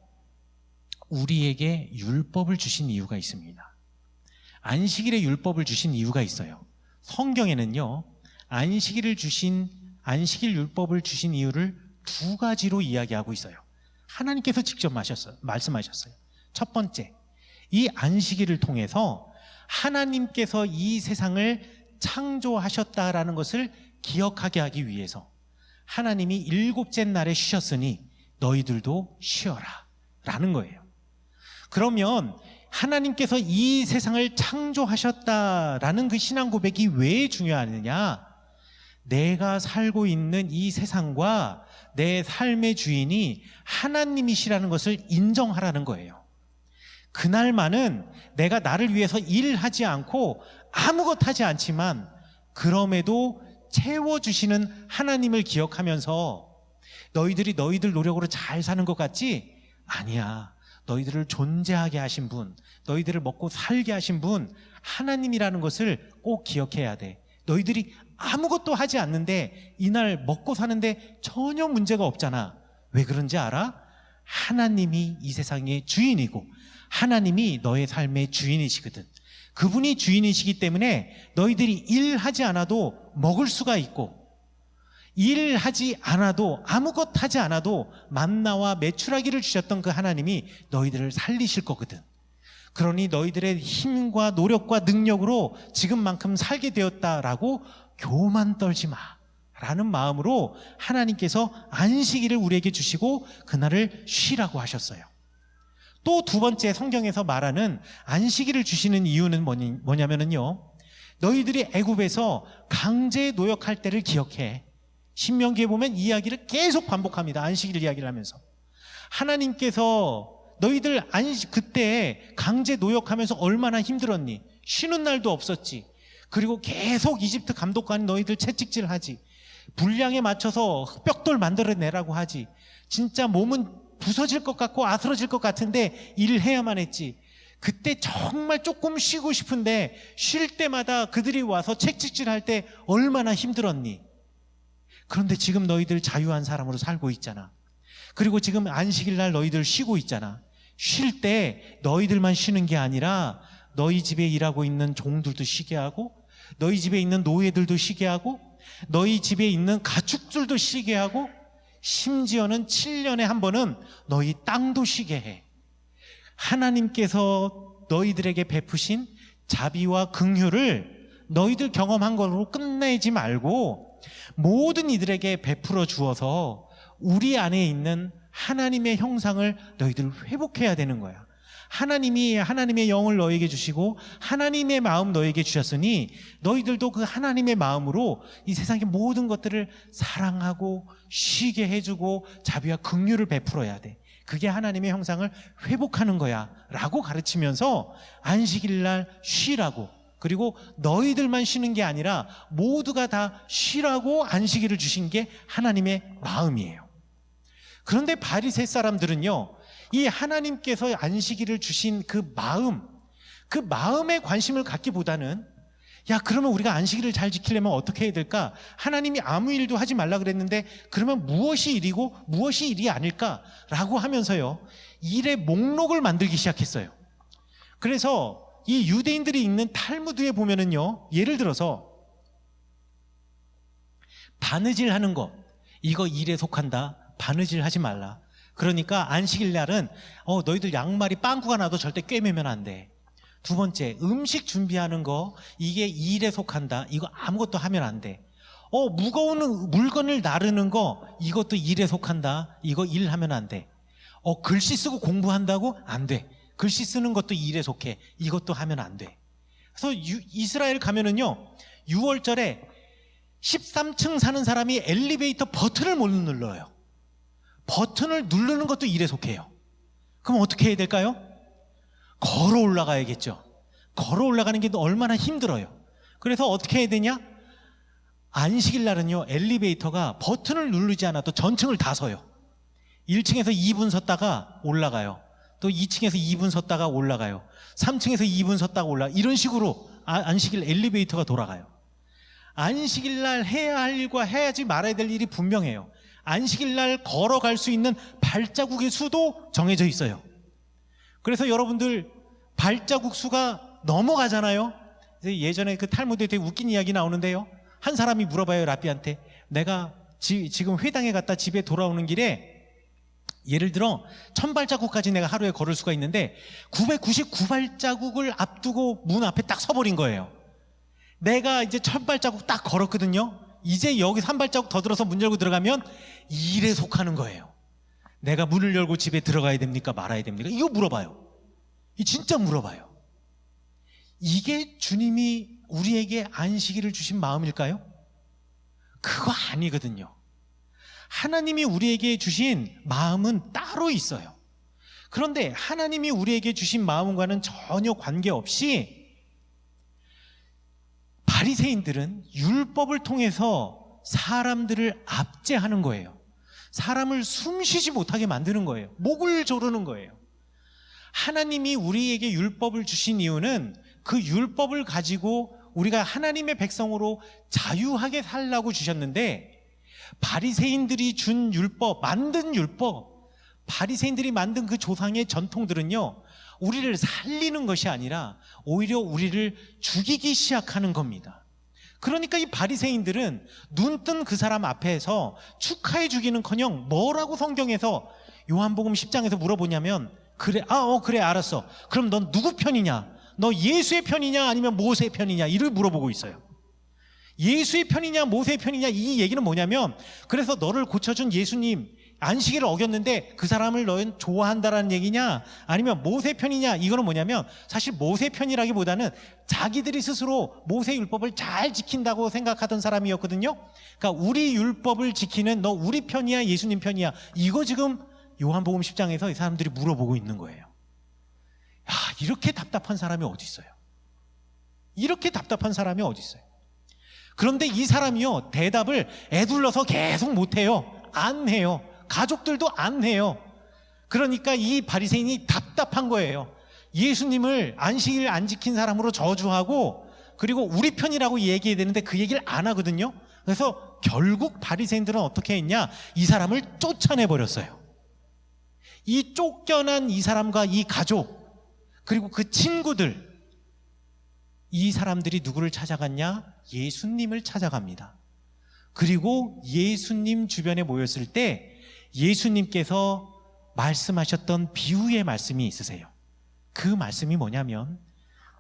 우리에게 율법을 주신 이유가 있습니다. 안식일에 율법을 주신 이유가 있어요. 성경에는요 안식일 율법을 주신 이유를 두 가지로 이야기하고 있어요. 하나님께서 직접 말씀하셨어요. 첫 번째, 이 안식일을 통해서 하나님께서 이 세상을 창조하셨다라는 것을 기억하게 하기 위해서 하나님이 일곱째 날에 쉬셨으니 너희들도 쉬어라 라는 거예요. 그러면 하나님께서 이 세상을 창조하셨다라는 그 신앙 고백이 왜 중요하느냐? 내가 살고 있는 이 세상과 내 삶의 주인이 하나님이시라는 것을 인정하라는 거예요. 그날만은 내가 나를 위해서 일하지 않고 아무것 하지 않지만 그럼에도 채워주시는 하나님을 기억하면서 너희들이 너희들 노력으로 잘 사는 것 같지? 아니야. 너희들을 존재하게 하신 분, 너희들을 먹고 살게 하신 분 하나님이라는 것을 꼭 기억해야 돼. 너희들이 아무것도 하지 않는데 이날 먹고 사는데 전혀 문제가 없잖아. 왜 그런지 알아? 하나님이 이 세상의 주인이고 하나님이 너의 삶의 주인이시거든. 그분이 주인이시기 때문에 너희들이 일하지 않아도 먹을 수가 있고, 일하지 않아도 아무것 하지 않아도 만나와 메추라기를 주셨던 그 하나님이 너희들을 살리실 거거든. 그러니 너희들의 힘과 노력과 능력으로 지금만큼 살게 되었다라고 교만 떨지 마 라는 마음으로 하나님께서 안식일을 우리에게 주시고 그날을 쉬라고 하셨어요. 또 두 번째 성경에서 말하는 안식일을 주시는 이유는 뭐냐면요, 너희들이 애굽에서 강제 노역할 때를 기억해. 신명기에 보면 이 이야기를 계속 반복합니다. 안식일 이야기를 하면서 하나님께서 너희들 그때 강제 노역하면서 얼마나 힘들었니? 쉬는 날도 없었지. 그리고 계속 이집트 감독관이 너희들 채찍질하지. 분량에 맞춰서 흑벽돌 만들어내라고 하지. 진짜 몸은 부서질 것 같고 아스러질 것 같은데 일을 해야만 했지. 그때 정말 조금 쉬고 싶은데 쉴 때마다 그들이 와서 채찍질할 때 얼마나 힘들었니? 그런데 지금 너희들 자유한 사람으로 살고 있잖아. 그리고 지금 안식일 날 너희들 쉬고 있잖아. 쉴 때 너희들만 쉬는 게 아니라 너희 집에 일하고 있는 종들도 쉬게 하고, 너희 집에 있는 노예들도 쉬게 하고, 너희 집에 있는 가축들도 쉬게 하고, 심지어는 7년에 한 번은 너희 땅도 쉬게 해. 하나님께서 너희들에게 베푸신 자비와 긍휼을 너희들 경험한 걸로 끝내지 말고 모든 이들에게 베풀어 주어서 우리 안에 있는 하나님의 형상을 너희들 회복해야 되는 거야. 하나님이 하나님의 영을 너에게 주시고 하나님의 마음 너에게 주셨으니 너희들도 그 하나님의 마음으로 이 세상의 모든 것들을 사랑하고 쉬게 해주고 자비와 긍휼을 베풀어야 돼. 그게 하나님의 형상을 회복하는 거야 라고 가르치면서 안식일 날 쉬라고, 그리고 너희들만 쉬는 게 아니라 모두가 다 쉬라고 안식일을 주신 게 하나님의 마음이에요. 그런데 바리새 사람들은요, 이 하나님께서 안식일을 주신 그 마음에 관심을 갖기보다는 야, 그러면 우리가 안식일을 잘 지키려면 어떻게 해야 될까? 하나님이 아무 일도 하지 말라 그랬는데 그러면 무엇이 일이고 무엇이 일이 아닐까라고 하면서요, 일의 목록을 만들기 시작했어요. 그래서 이 유대인들이 읽는 탈무드에 보면은요, 예를 들어서 바느질 하는 거, 이거 일에 속한다. 바느질 하지 말라. 그러니까 안식일 날은 너희들 양말이 빵꾸가 나도 절대 꿰매면 안 돼. 두 번째, 음식 준비하는 거, 이게 일에 속한다. 이거 아무것도 하면 안 돼. 무거운 물건을 나르는 거, 이것도 일에 속한다. 이거 일하면 안 돼. 글씨 쓰고 공부한다고? 안 돼. 글씨 쓰는 것도 일에 속해. 이것도 하면 안 돼. 그래서 이스라엘 가면은요, 6월절에 13층 사는 사람이 엘리베이터 버튼을 못 눌러요. 버튼을 누르는 것도 일에 속해요. 그럼 어떻게 해야 될까요? 걸어 올라가야겠죠. 걸어 올라가는 게 얼마나 힘들어요. 그래서 어떻게 해야 되냐? 안식일 날은요, 엘리베이터가 버튼을 누르지 않아도 전층을 다 서요. 1층에서 2분 섰다가 올라가요. 또 2층에서 2분 섰다가 올라가요. 3층에서 2분 섰다가 올라가요. 이런 식으로 안식일 엘리베이터가 돌아가요. 안식일 날 해야 할 일과 해야지 말아야 될 일이 분명해요. 안식일 날 걸어갈 수 있는 발자국의 수도 정해져 있어요. 그래서 여러분들 발자국 수가 넘어가잖아요. 예전에 그 탈무드에 되게 웃긴 이야기 나오는데요, 한 사람이 물어봐요, 랍비한테. 내가 지금 회당에 갔다 집에 돌아오는 길에 예를 들어 1000발자국까지 내가 하루에 걸을 수가 있는데 999발자국을 앞두고 문 앞에 딱 서버린 거예요. 내가 이제 1000발자국 딱 걸었거든요. 이제 여기서 한 발자국 더 들어서 문 열고 들어가면 일에 속하는 거예요. 내가 문을 열고 집에 들어가야 됩니까? 말아야 됩니까? 이거 물어봐요. 진짜 물어봐요. 이게 주님이 우리에게 안식일을 주신 마음일까요? 그거 아니거든요. 하나님이 우리에게 주신 마음은 따로 있어요. 그런데 하나님이 우리에게 주신 마음과는 전혀 관계없이 바리새인들은 율법을 통해서 사람들을 압제하는 거예요. 사람을 숨쉬지 못하게 만드는 거예요. 목을 조르는 거예요. 하나님이 우리에게 율법을 주신 이유는 그 율법을 가지고 우리가 하나님의 백성으로 자유하게 살라고 주셨는데, 바리새인들이 준 율법, 만든 율법, 바리새인들이 만든 그 조상의 전통들은요, 우리를 살리는 것이 아니라 오히려 우리를 죽이기 시작하는 겁니다. 그러니까 이 바리새인들은 눈뜬 그 사람 앞에서 축하해 주기는커녕 뭐라고 성경에서 요한복음 10장에서 물어보냐면, 그래 알았어. 그럼 넌 누구 편이냐? 너 예수의 편이냐 아니면 모세의 편이냐? 이를 물어보고 있어요. 예수의 편이냐 모세의 편이냐, 이 얘기는 뭐냐면, 그래서 너를 고쳐준 예수님, 안식일을 어겼는데 그 사람을 너는 좋아한다라는 얘기냐, 아니면 모세 편이냐, 이거는 뭐냐면 사실 모세 편이라기보다는 자기들이 스스로 모세 율법을 잘 지킨다고 생각하던 사람이었거든요. 그러니까 우리 율법을 지키는 너 우리 편이야 예수님 편이야, 이거 지금 요한복음 10장에서 이 사람들이 물어보고 있는 거예요. 야, 이렇게 답답한 사람이 어디 있어요? 이렇게 답답한 사람이 어디 있어요? 그런데 이 사람이요, 대답을 애둘러서 계속 못해요. 안 해요. 가족들도 안 해요. 그러니까 이 바리새인이 답답한 거예요. 예수님을 안식일 안 지킨 사람으로 저주하고, 그리고 우리 편이라고 얘기해야 되는데 그 얘기를 안 하거든요. 그래서 결국 바리새인들은 어떻게 했냐, 이 사람을 쫓아내버렸어요. 이 쫓겨난 이 사람과 이 가족, 그리고 그 친구들, 이 사람들이 누구를 찾아갔냐? 예수님을 찾아갑니다. 그리고 예수님 주변에 모였을 때 예수님께서 말씀하셨던 비유의 말씀이 있으세요. 그 말씀이 뭐냐면,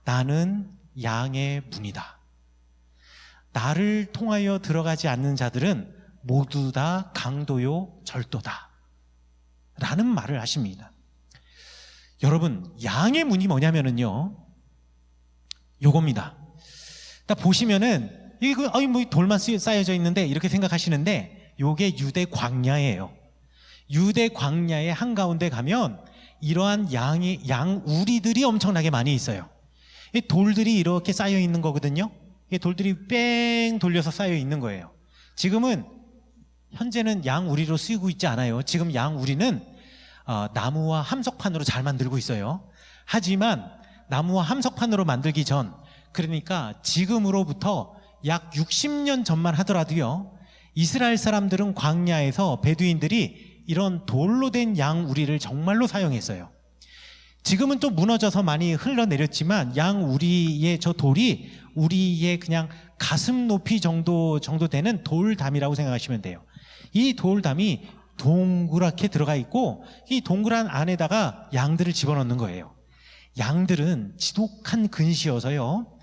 나는 양의 문이다. 나를 통하여 들어가지 않는 자들은 모두 다 강도요 절도다 라는 말을 하십니다. 여러분, 양의 문이 뭐냐면은요, 요겁니다. 딱 보시면은 이거 뭐 돌만 쌓여져 있는데 이렇게 생각하시는데, 요게 유대 광야예요. 유대 광야의 한가운데 가면 이러한 양 우리들이 엄청나게 많이 있어요. 이 돌들이 이렇게 쌓여 있는 거거든요. 이 돌들이 뺑 돌려서 쌓여 있는 거예요. 지금은 현재는 양 우리로 쓰이고 있지 않아요. 지금 양 우리는 나무와 함석판으로 잘 만들고 있어요. 하지만 나무와 함석판으로 만들기 전, 그러니까 지금으로부터 약 60년 전만 하더라도요, 이스라엘 사람들은 광야에서 베두인들이 이런 돌로 된 양 우리를 정말로 사용했어요. 지금은 좀 무너져서 많이 흘러내렸지만 양 우리의 저 돌이 우리의 그냥 가슴 높이 정도 되는 돌담이라고 생각하시면 돼요. 이 돌담이 동그랗게 들어가 있고, 이 동그란 안에다가 양들을 집어넣는 거예요. 양들은 지독한 근시여서요,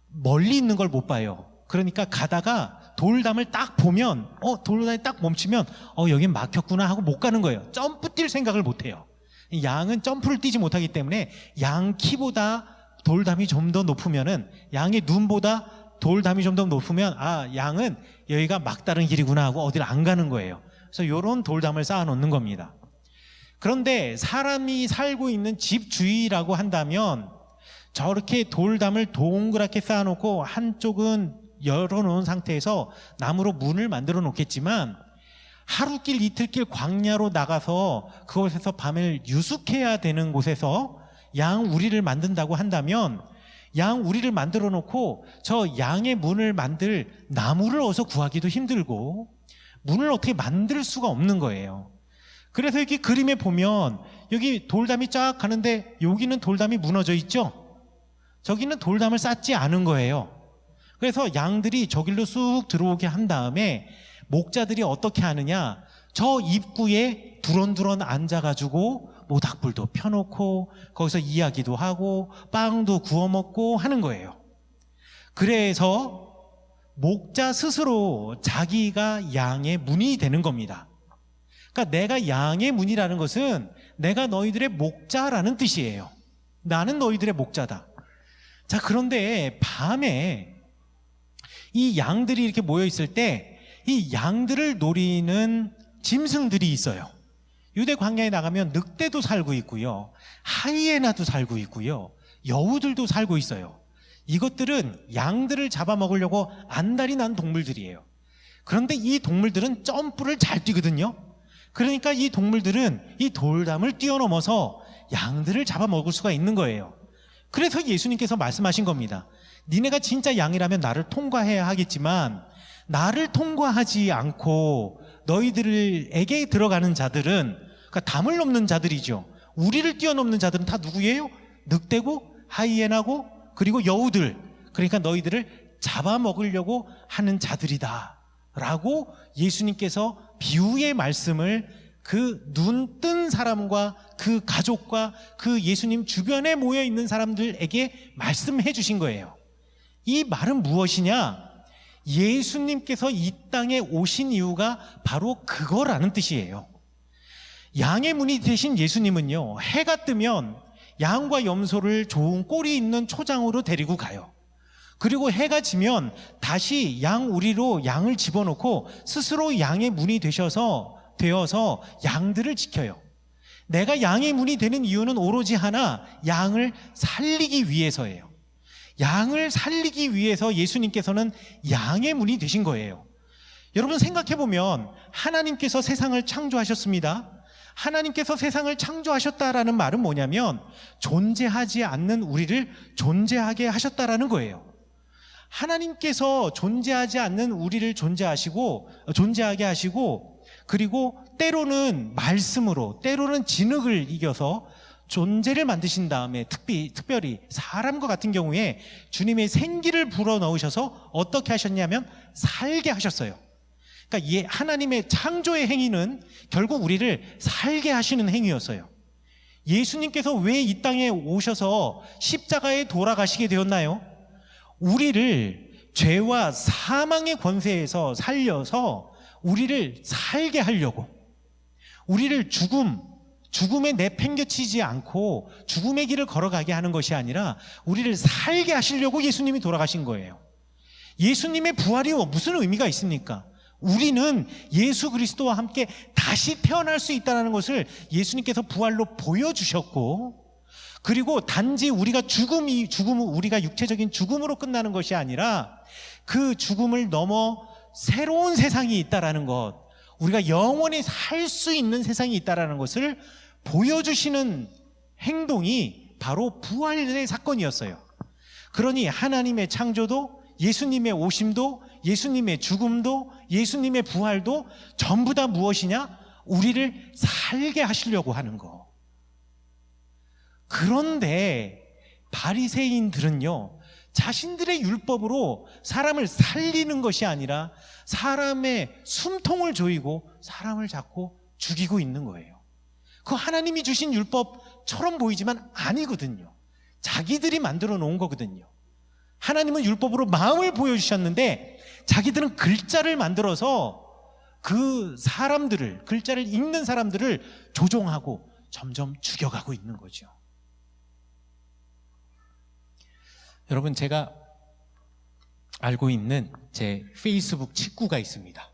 멀리 있는 걸 못 봐요. 그러니까 가다가 돌담을 딱 보면 돌담이 딱 멈추면 여긴 막혔구나 하고 못 가는 거예요. 점프 뛸 생각을 못 해요. 양은 점프를 뛰지 못하기 때문에 양 키보다 돌담이 좀 더 높으면은, 양의 눈보다 돌담이 좀 더 높으면 양은 여기가 막다른 길이구나 하고 어디를 안 가는 거예요. 그래서 이런 돌담을 쌓아 놓는 겁니다. 그런데 사람이 살고 있는 집 주위라고 한다면 저렇게 돌담을 동그랗게 쌓아놓고 한쪽은 열어놓은 상태에서 나무로 문을 만들어 놓겠지만, 하루길 이틀길 광야로 나가서 그곳에서 밤을 유숙해야 되는 곳에서 양 우리를 만든다고 한다면, 양 우리를 만들어 놓고 저 양의 문을 만들 나무를 어디서 구하기도 힘들고 문을 어떻게 만들 수가 없는 거예요. 그래서 여기 그림에 보면 여기 돌담이 쫙 가는데 여기는 돌담이 무너져 있죠. 저기는 돌담을 쌓지 않은 거예요. 그래서 양들이 저길로 쑥 들어오게 한 다음에 목자들이 어떻게 하느냐, 저 입구에 두런두런 앉아가지고 모닥불도 펴놓고 거기서 이야기도 하고 빵도 구워 먹고 하는 거예요. 그래서 목자 스스로 자기가 양의 문이 되는 겁니다. 그러니까 내가 양의 문이라는 것은 내가 너희들의 목자라는 뜻이에요. 나는 너희들의 목자다. 자, 그런데 밤에 이 양들이 이렇게 모여 있을 때 이 양들을 노리는 짐승들이 있어요. 유대 광야에 나가면 늑대도 살고 있고요, 하이에나도 살고 있고요, 여우들도 살고 있어요. 이것들은 양들을 잡아먹으려고 안달이 난 동물들이에요. 그런데 이 동물들은 점프를 잘 뛰거든요. 그러니까 이 동물들은 이 돌담을 뛰어넘어서 양들을 잡아먹을 수가 있는 거예요. 그래서 예수님께서 말씀하신 겁니다. 니네가 진짜 양이라면 나를 통과해야 하겠지만 나를 통과하지 않고 너희들에게 들어가는 자들은, 그러니까 담을 넘는 자들이죠. 우리를 뛰어넘는 자들은 다 누구예요? 늑대고 하이에나고 그리고 여우들. 그러니까 너희들을 잡아먹으려고 하는 자들이다 라고 예수님께서 비유의 말씀을 그 눈 뜬 사람과 그 가족과 그 예수님 주변에 모여 있는 사람들에게 말씀해 주신 거예요. 이 말은 무엇이냐? 예수님께서 이 땅에 오신 이유가 바로 그거라는 뜻이에요. 양의 문이 되신 예수님은요, 해가 뜨면 양과 염소를 좋은 꼴이 있는 초장으로 데리고 가요. 그리고 해가 지면 다시 양 우리로 양을 집어넣고 스스로 양의 문이 되어서 양들을 지켜요. 내가 양의 문이 되는 이유는 오로지 하나, 양을 살리기 위해서예요. 양을 살리기 위해서 예수님께서는 양의 문이 되신 거예요. 여러분 생각해보면 하나님께서 세상을 창조하셨습니다. 하나님께서 세상을 창조하셨다라는 말은 뭐냐면 존재하지 않는 우리를 존재하게 하셨다라는 거예요. 하나님께서 존재하지 않는 우리를 존재하게 하시고, 그리고 때로는 말씀으로, 때로는 진흙을 이겨서 존재를 만드신 다음에 특별히 사람과 같은 경우에 주님의 생기를 불어넣으셔서 어떻게 하셨냐면 살게 하셨어요. 그러니까 하나님의 창조의 행위는 결국 우리를 살게 하시는 행위였어요. 예수님께서 왜 이 땅에 오셔서 십자가에 돌아가시게 되었나요? 우리를 죄와 사망의 권세에서 살려서 우리를 살게 하려고, 우리를 죽음에 내팽개치지 않고 죽음의 길을 걸어가게 하는 것이 아니라 우리를 살게 하시려고 예수님이 돌아가신 거예요. 예수님의 부활이 무슨 의미가 있습니까? 우리는 예수 그리스도와 함께 다시 태어날 수 있다는 것을 예수님께서 부활로 보여주셨고, 그리고 단지 우리가 우리가 육체적인 죽음으로 끝나는 것이 아니라 그 죽음을 넘어 새로운 세상이 있다라는 것, 우리가 영원히 살 수 있는 세상이 있다라는 것을 보여주시는 행동이 바로 부활의 사건이었어요. 그러니 하나님의 창조도, 예수님의 오심도, 예수님의 죽음도, 예수님의 부활도 전부 다 무엇이냐? 우리를 살게 하시려고 하는 거. 그런데 바리새인들은요, 자신들의 율법으로 사람을 살리는 것이 아니라 사람의 숨통을 조이고 사람을 자꾸 죽이고 있는 거예요. 그 하나님이 주신 율법처럼 보이지만 아니거든요. 자기들이 만들어 놓은 거거든요. 하나님은 율법으로 마음을 보여주셨는데 자기들은 글자를 만들어서 그 사람들을, 글자를 읽는 사람들을 조종하고 점점 죽여가고 있는 거죠. 여러분, 제가 알고 있는 제 페이스북 친구가 있습니다.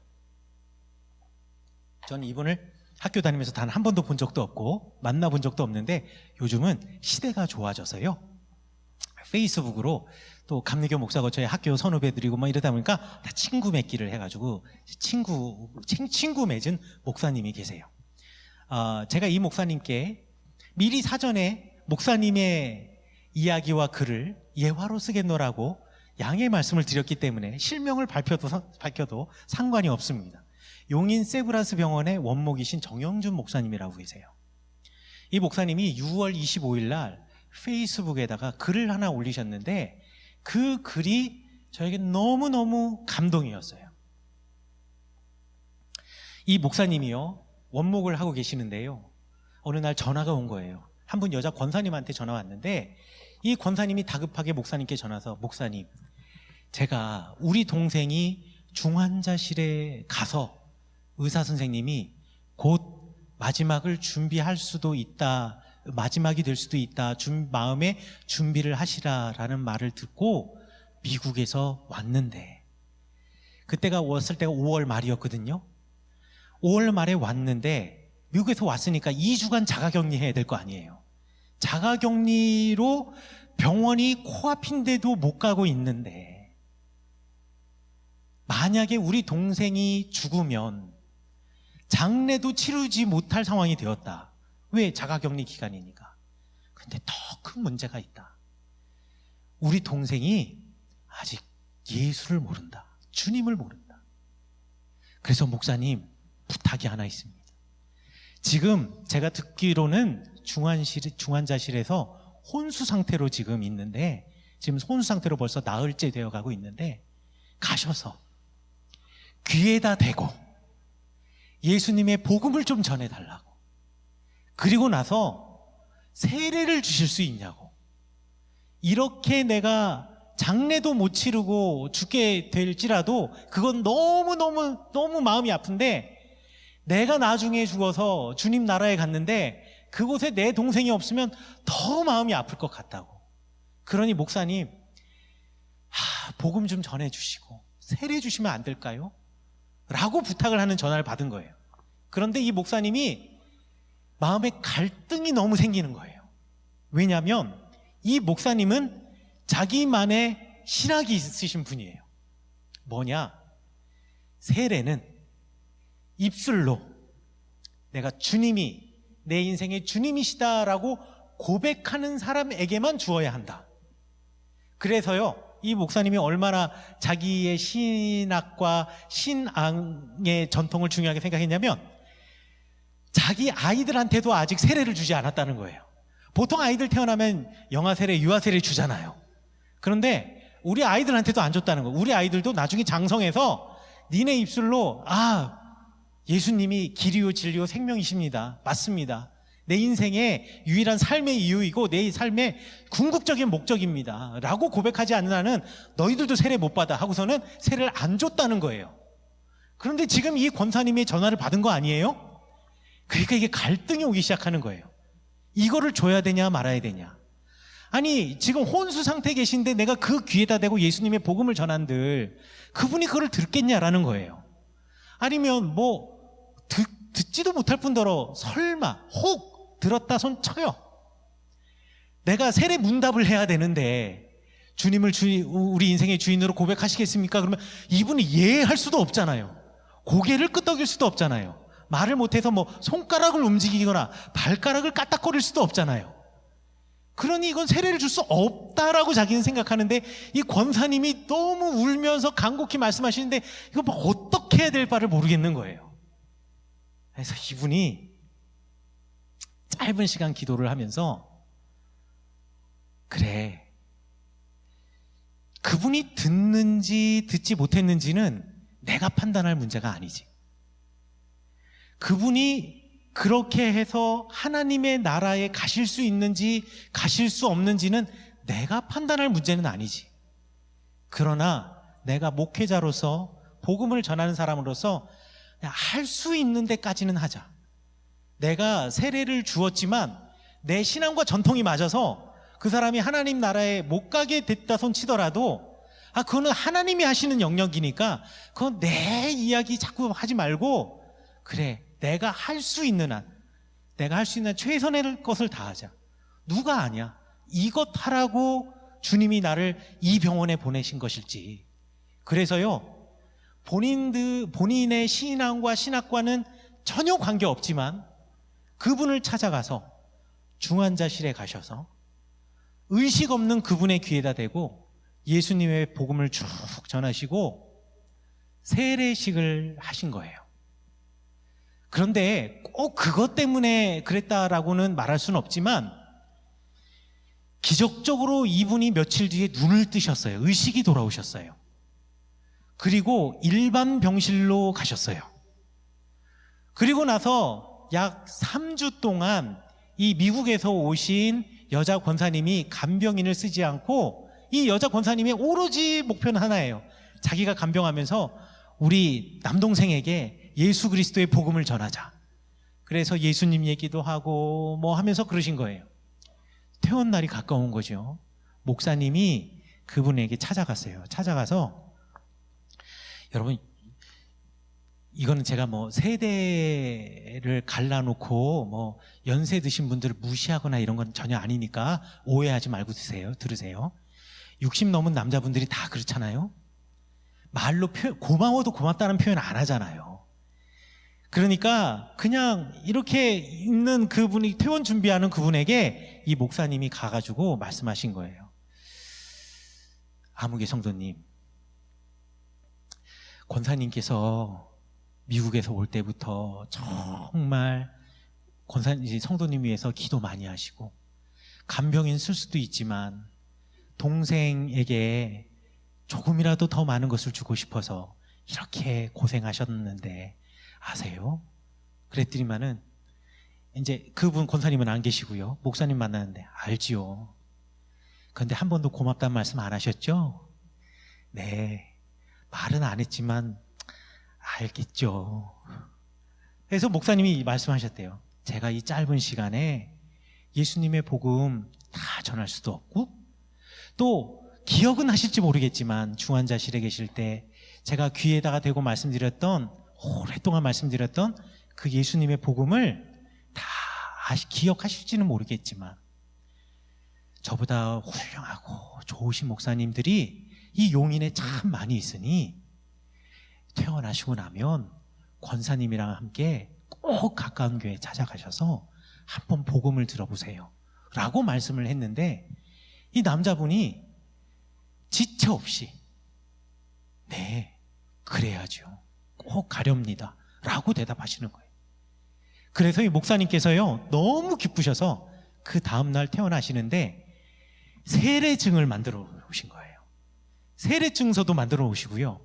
저는 이분을 학교 다니면서 단 한 번도 본 적도 없고 만나본 적도 없는데, 요즘은 시대가 좋아져서요, 페이스북으로 또 감리교 목사가 저희 학교 선후배들이고 뭐 이러다 보니까 다 친구 맺기를 해가지고 친구 맺은 목사님이 계세요. 제가 이 목사님께 미리 사전에 목사님의 이야기와 글을 예화로 쓰겠노라고 양해 말씀을 드렸기 때문에 실명을 밝혀도 상관이 없습니다. 용인 세브란스 병원의 원목이신 정영준 목사님이라고 계세요. 이 목사님이 6월 25일 날 페이스북에다가 글을 하나 올리셨는데, 그 글이 저에게 너무너무 감동이었어요. 이 목사님이요, 원목을 하고 계시는데요, 어느 날 전화가 온 거예요. 한 분 여자 권사님한테 전화 왔는데, 이 권사님이 다급하게 목사님께 전화해서, 목사님, 제가 우리 동생이 중환자실에 가서 의사 선생님이 곧 마지막을 준비할 수도 있다, 마지막이 될 수도 있다, 마음의 준비를 하시라라는 말을 듣고 미국에서 왔는데, 그때가 왔을 때가 5월 말이었거든요. 5월 말에 왔는데 미국에서 왔으니까 2주간 자가격리해야 될 거 아니에요. 자가격리로 병원이 코앞인데도 못 가고 있는데, 만약에 우리 동생이 죽으면 장례도 치르지 못할 상황이 되었다. 왜? 자가격리 기간이니까. 근데 더 큰 문제가 있다. 우리 동생이 아직 예수를 모른다, 주님을 모른다. 그래서 목사님, 부탁이 하나 있습니다. 지금 제가 듣기로는 중환자실에서 혼수 상태로 지금 있는데, 지금 혼수 상태로 벌써 나흘째 되어가고 있는데, 가셔서 귀에다 대고 예수님의 복음을 좀 전해달라고, 그리고 나서 세례를 주실 수 있냐고, 이렇게 내가 장례도 못 치르고 죽게 될지라도 그건 너무 마음이 아픈데, 내가 나중에 죽어서 주님 나라에 갔는데 그곳에 내 동생이 없으면 더 마음이 아플 것 같다고. 그러니 목사님, 복음 좀 전해주시고 세례 주시면 안 될까요? 라고 부탁을 하는 전화를 받은 거예요. 그런데 이 목사님이 마음에 갈등이 너무 생기는 거예요. 왜냐하면 이 목사님은 자기만의 신학이 있으신 분이에요. 뭐냐? 세례는 입술로 내가 주님이 내 인생의 주님이시다라고 고백하는 사람에게만 주어야 한다. 그래서요, 이 목사님이 얼마나 자기의 신학과 신앙의 전통을 중요하게 생각했냐면, 자기 아이들한테도 아직 세례를 주지 않았다는 거예요. 보통 아이들 태어나면 영아 세례, 유아 세례 주잖아요. 그런데 우리 아이들한테도 안 줬다는 거예요. 우리 아이들도 나중에 장성해서 니네 입술로 예수님이 길이요 진리요 생명이십니다. 맞습니다. 내 인생의 유일한 삶의 이유이고 내 삶의 궁극적인 목적입니다. 라고 고백하지 않는 한은 너희들도 세례 못 받아 하고서는 세례를 안 줬다는 거예요. 그런데 지금 이 권사님의 전화를 받은 거 아니에요? 그러니까 이게 갈등이 오기 시작하는 거예요. 이거를 줘야 되냐 말아야 되냐. 아니, 지금 혼수 상태에 계신데 내가 그 귀에다 대고 예수님의 복음을 전한들 그분이 그걸 듣겠냐라는 거예요. 아니면 듣지도 못할 뿐더러 설마 혹 들었다 손 쳐요. 내가 세례 문답을 해야 되는데 주님을 우리 인생의 주인으로 고백하시겠습니까? 그러면 이분이 예 할 수도 없잖아요. 고개를 끄덕일 수도 없잖아요. 말을 못해서 손가락을 움직이거나 발가락을 까딱거릴 수도 없잖아요. 그러니 이건 세례를 줄 수 없다라고 자기는 생각하는데, 이 권사님이 너무 울면서 간곡히 말씀하시는데 이거 어떻게 해야 될 바를 모르겠는 거예요. 그래서 이분이 짧은 시간 기도를 하면서, 그래, 그분이 듣는지 듣지 못했는지는 내가 판단할 문제가 아니지. 그분이 그렇게 해서 하나님의 나라에 가실 수 있는지 가실 수 없는지는 내가 판단할 문제는 아니지. 그러나 내가 목회자로서 복음을 전하는 사람으로서 할 수 있는 데까지는 하자. 내가 세례를 주었지만 내 신앙과 전통이 맞아서 그 사람이 하나님 나라에 못 가게 됐다 손치더라도 그거는 하나님이 하시는 영역이니까 그건 내 이야기 자꾸 하지 말고, 그래, 내가 할 수 있는 한 최선의 것을 다하자. 누가 아냐? 이것 하라고 주님이 나를 이 병원에 보내신 것일지. 그래서요, 본인의 신앙과 신학과는 전혀 관계없지만 그분을 찾아가서 중환자실에 가셔서 의식 없는 그분의 귀에다 대고 예수님의 복음을 쭉 전하시고 세례식을 하신 거예요. 그런데 꼭 그것 때문에 그랬다라고는 말할 수는 없지만, 기적적으로 이분이 며칠 뒤에 눈을 뜨셨어요. 의식이 돌아오셨어요. 그리고 일반 병실로 가셨어요. 그리고 나서 약 3주 동안 이 미국에서 오신 여자 권사님이 간병인을 쓰지 않고, 이 여자 권사님의 오로지 목표는 하나예요. 자기가 간병하면서 우리 남동생에게 예수 그리스도의 복음을 전하자. 그래서 예수님 얘기도 하고 하면서 그러신 거예요. 퇴원 날이 가까운 거죠. 목사님이 그분에게 찾아갔어요. 찾아가서, 여러분, 이거는 제가 세대를 갈라놓고 연세 드신 분들을 무시하거나 이런 건 전혀 아니니까 오해하지 말고 들으세요. 60 넘은 남자분들이 다 그렇잖아요. 말로 고마워도 고맙다는 표현 안 하잖아요. 그러니까 그냥 이렇게 있는 그분이 퇴원 준비하는 그분에게 이 목사님이 가가지고 말씀하신 거예요. 아무개 성도님, 권사님께서 미국에서 올 때부터 정말 성도님 위해서 기도 많이 하시고 간병인 쓸 수도 있지만 동생에게 조금이라도 더 많은 것을 주고 싶어서 이렇게 고생하셨는데 아세요? 그랬더니만은 이제 그분 권사님은 안 계시고요. 목사님 만나는데, 알지요. 그런데 한 번도 고맙다는 말씀 안 하셨죠? 네, 말은 안 했지만 알겠죠. 그래서 목사님이 말씀하셨대요. 제가 이 짧은 시간에 예수님의 복음 다 전할 수도 없고, 또 기억은 하실지 모르겠지만 중환자실에 계실 때 제가 귀에다가 대고 말씀드렸던, 오랫동안 말씀드렸던 그 예수님의 복음을 다 기억하실지는 모르겠지만 저보다 훌륭하고 좋으신 목사님들이 이 용인에 참 많이 있으니 퇴원하시고 나면 권사님이랑 함께 꼭 가까운 교회 찾아가셔서 한번 복음을 들어보세요 라고 말씀을 했는데, 이 남자분이 지체 없이 네, 그래야죠, 꼭 가렵니다 라고 대답하시는 거예요. 그래서 이 목사님께서요 너무 기쁘셔서 그 다음날 퇴원하시는데 세례증을 만들어 오신 거예요. 세례증서도 만들어 오시고요.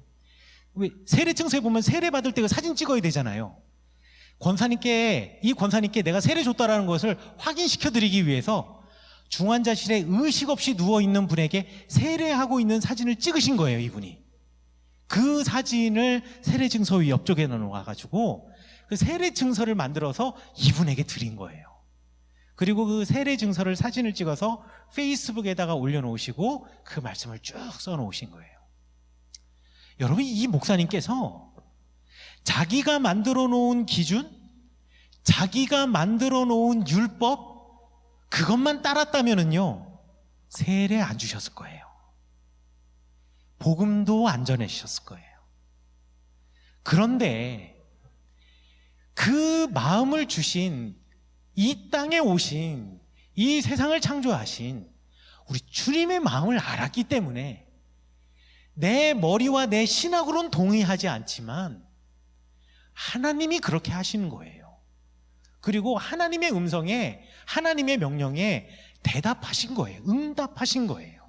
왜 세례증서에 보면 세례 받을 때 그 사진 찍어야 되잖아요. 이 권사님께 내가 세례 줬다라는 것을 확인시켜 드리기 위해서 중환자실에 의식 없이 누워있는 분에게 세례하고 있는 사진을 찍으신 거예요, 이분이. 그 사진을 세례증서 위 옆쪽에 놓아가지고 그 세례증서를 만들어서 이분에게 드린 거예요. 그리고 그 세례증서를 사진을 찍어서 페이스북에다가 올려놓으시고 그 말씀을 쭉 써놓으신 거예요. 여러분, 이 목사님께서 자기가 만들어 놓은 기준, 자기가 만들어 놓은 율법, 그것만 따랐다면은요 세례 안 주셨을 거예요. 복음도 안 전해주셨을 거예요. 그런데 그 마음을 주신, 이 땅에 오신, 이 세상을 창조하신 우리 주님의 마음을 알았기 때문에 내 머리와 내 신학으로는 동의하지 않지만 하나님이 그렇게 하시는 거예요. 그리고 하나님의 음성에, 하나님의 명령에 대답하신 거예요. 응답하신 거예요.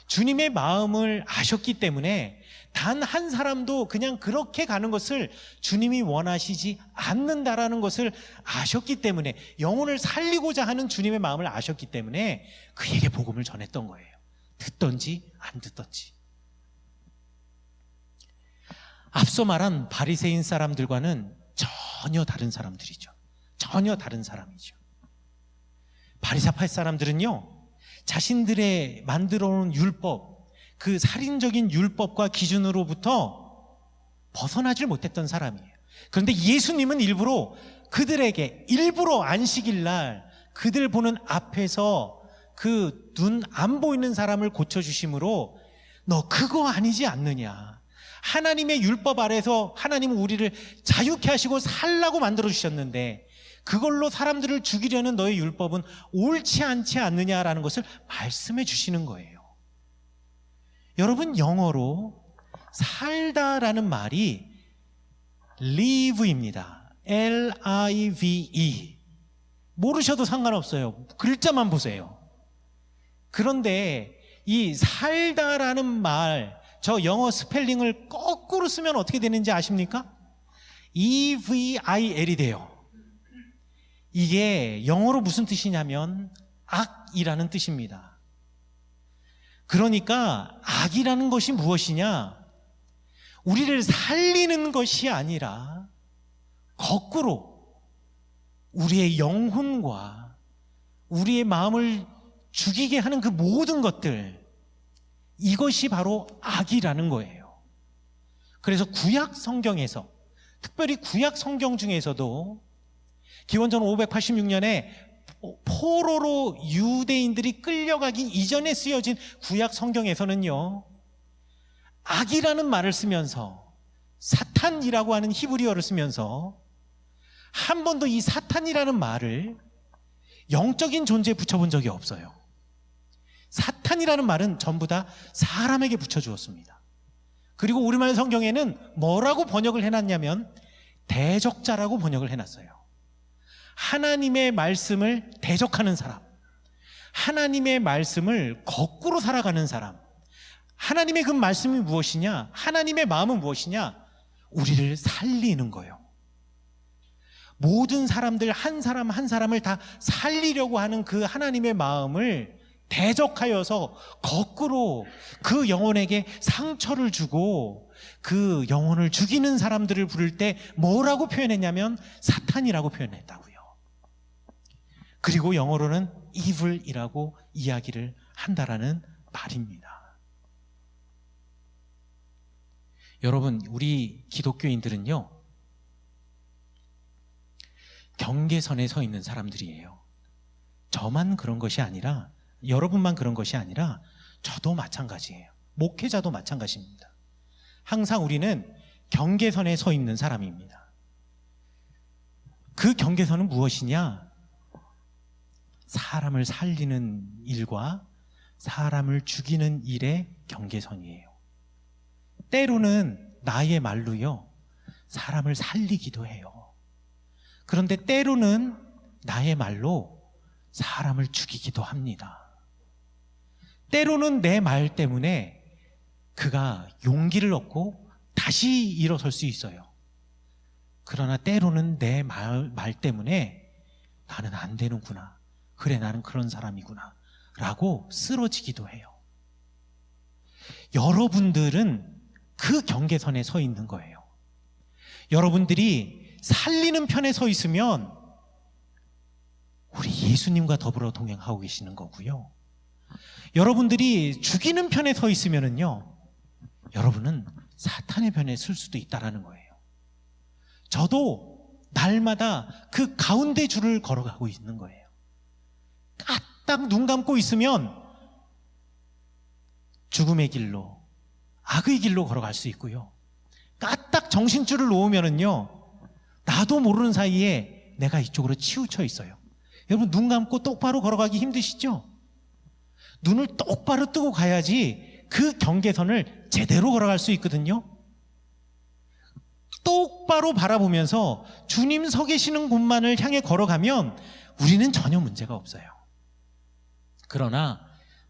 주님의 마음을 아셨기 때문에 단 한 사람도 그냥 그렇게 가는 것을 주님이 원하시지 않는다라는 것을 아셨기 때문에, 영혼을 살리고자 하는 주님의 마음을 아셨기 때문에 그에게 복음을 전했던 거예요. 듣던지 안 듣던지. 앞서 말한 바리새인 사람들과는 전혀 다른 사람들이죠. 전혀 다른 사람이죠. 바리새파 사람들은요 자신들의 만들어 놓은 율법, 그 살인적인 율법과 기준으로부터 벗어나질 못했던 사람이에요. 그런데 예수님은 일부러 그들에게, 일부러 안식일 날 그들 보는 앞에서 그 눈 안 보이는 사람을 고쳐주심으로 너 그거 아니지 않느냐, 하나님의 율법 아래서 하나님은 우리를 자유케 하시고 살라고 만들어 주셨는데 그걸로 사람들을 죽이려는 너의 율법은 옳지 않지 않느냐라는 것을 말씀해 주시는 거예요. 여러분, 영어로 살다라는 말이 live입니다. L-I-V-E. 모르셔도 상관없어요. 글자만 보세요. 그런데 이 살다라는 말, 저 영어 스펠링을 거꾸로 쓰면 어떻게 되는지 아십니까? E-V-I-L이 돼요. 이게 영어로 무슨 뜻이냐면 악이라는 뜻입니다. 그러니까 악이라는 것이 무엇이냐? 우리를 살리는 것이 아니라 거꾸로 우리의 영혼과 우리의 마음을 죽이게 하는 그 모든 것들, 이것이 바로 악이라는 거예요. 그래서 구약 성경에서, 특별히 구약 성경 중에서도 기원전 586년에 포로로 유대인들이 끌려가기 이전에 쓰여진 구약 성경에서는요 악이라는 말을 쓰면서, 사탄이라고 하는 히브리어를 쓰면서 한 번도 이 사탄이라는 말을 영적인 존재에 붙여본 적이 없어요. 사탄이라는 말은 전부 다 사람에게 붙여주었습니다. 그리고 우리말 성경에는 뭐라고 번역을 해놨냐면 대적자라고 번역을 해놨어요. 하나님의 말씀을 대적하는 사람, 하나님의 말씀을 거꾸로 살아가는 사람. 하나님의 그 말씀이 무엇이냐? 하나님의 마음은 무엇이냐? 우리를 살리는 거예요. 모든 사람들 한 사람 한 사람을 다 살리려고 하는 그 하나님의 마음을 대적하여서 거꾸로 그 영혼에게 상처를 주고 그 영혼을 죽이는 사람들을 부를 때 뭐라고 표현했냐면 사탄이라고 표현했다고요. 그리고 영어로는 evil이라고 이야기를 한다라는 말입니다. 여러분, 우리 기독교인들은요, 경계선에 서 있는 사람들이에요. 저만 그런 것이 아니라, 여러분만 그런 것이 아니라 저도 마찬가지예요. 목회자도 마찬가지입니다. 항상 우리는 경계선에 서 있는 사람입니다. 그 경계선은 무엇이냐? 사람을 살리는 일과 사람을 죽이는 일의 경계선이에요. 때로는 나의 말로요, 사람을 살리기도 해요. 그런데 때로는 나의 말로 사람을 죽이기도 합니다. 때로는 내 말 때문에 그가 용기를 얻고 다시 일어설 수 있어요. 그러나 때로는 내 말 때문에 나는 안 되는구나, 그래 나는 그런 사람이구나 라고 쓰러지기도 해요. 여러분들은 그 경계선에 서 있는 거예요. 여러분들이 살리는 편에 서 있으면 우리 예수님과 더불어 동행하고 계시는 거고요. 여러분들이 죽이는 편에 서 있으면은요, 여러분은 사탄의 편에 설 수도 있다라는 거예요. 저도 날마다 그 가운데 줄을 걸어가고 있는 거예요. 까딱 눈 감고 있으면 죽음의 길로, 악의 길로 걸어갈 수 있고요. 까딱 정신줄을 놓으면은요, 나도 모르는 사이에 내가 이쪽으로 치우쳐 있어요. 여러분, 눈 감고 똑바로 걸어가기 힘드시죠? 눈을 똑바로 뜨고 가야지 그 경계선을 제대로 걸어갈 수 있거든요. 똑바로 바라보면서 주님 서 계시는 곳만을 향해 걸어가면 우리는 전혀 문제가 없어요. 그러나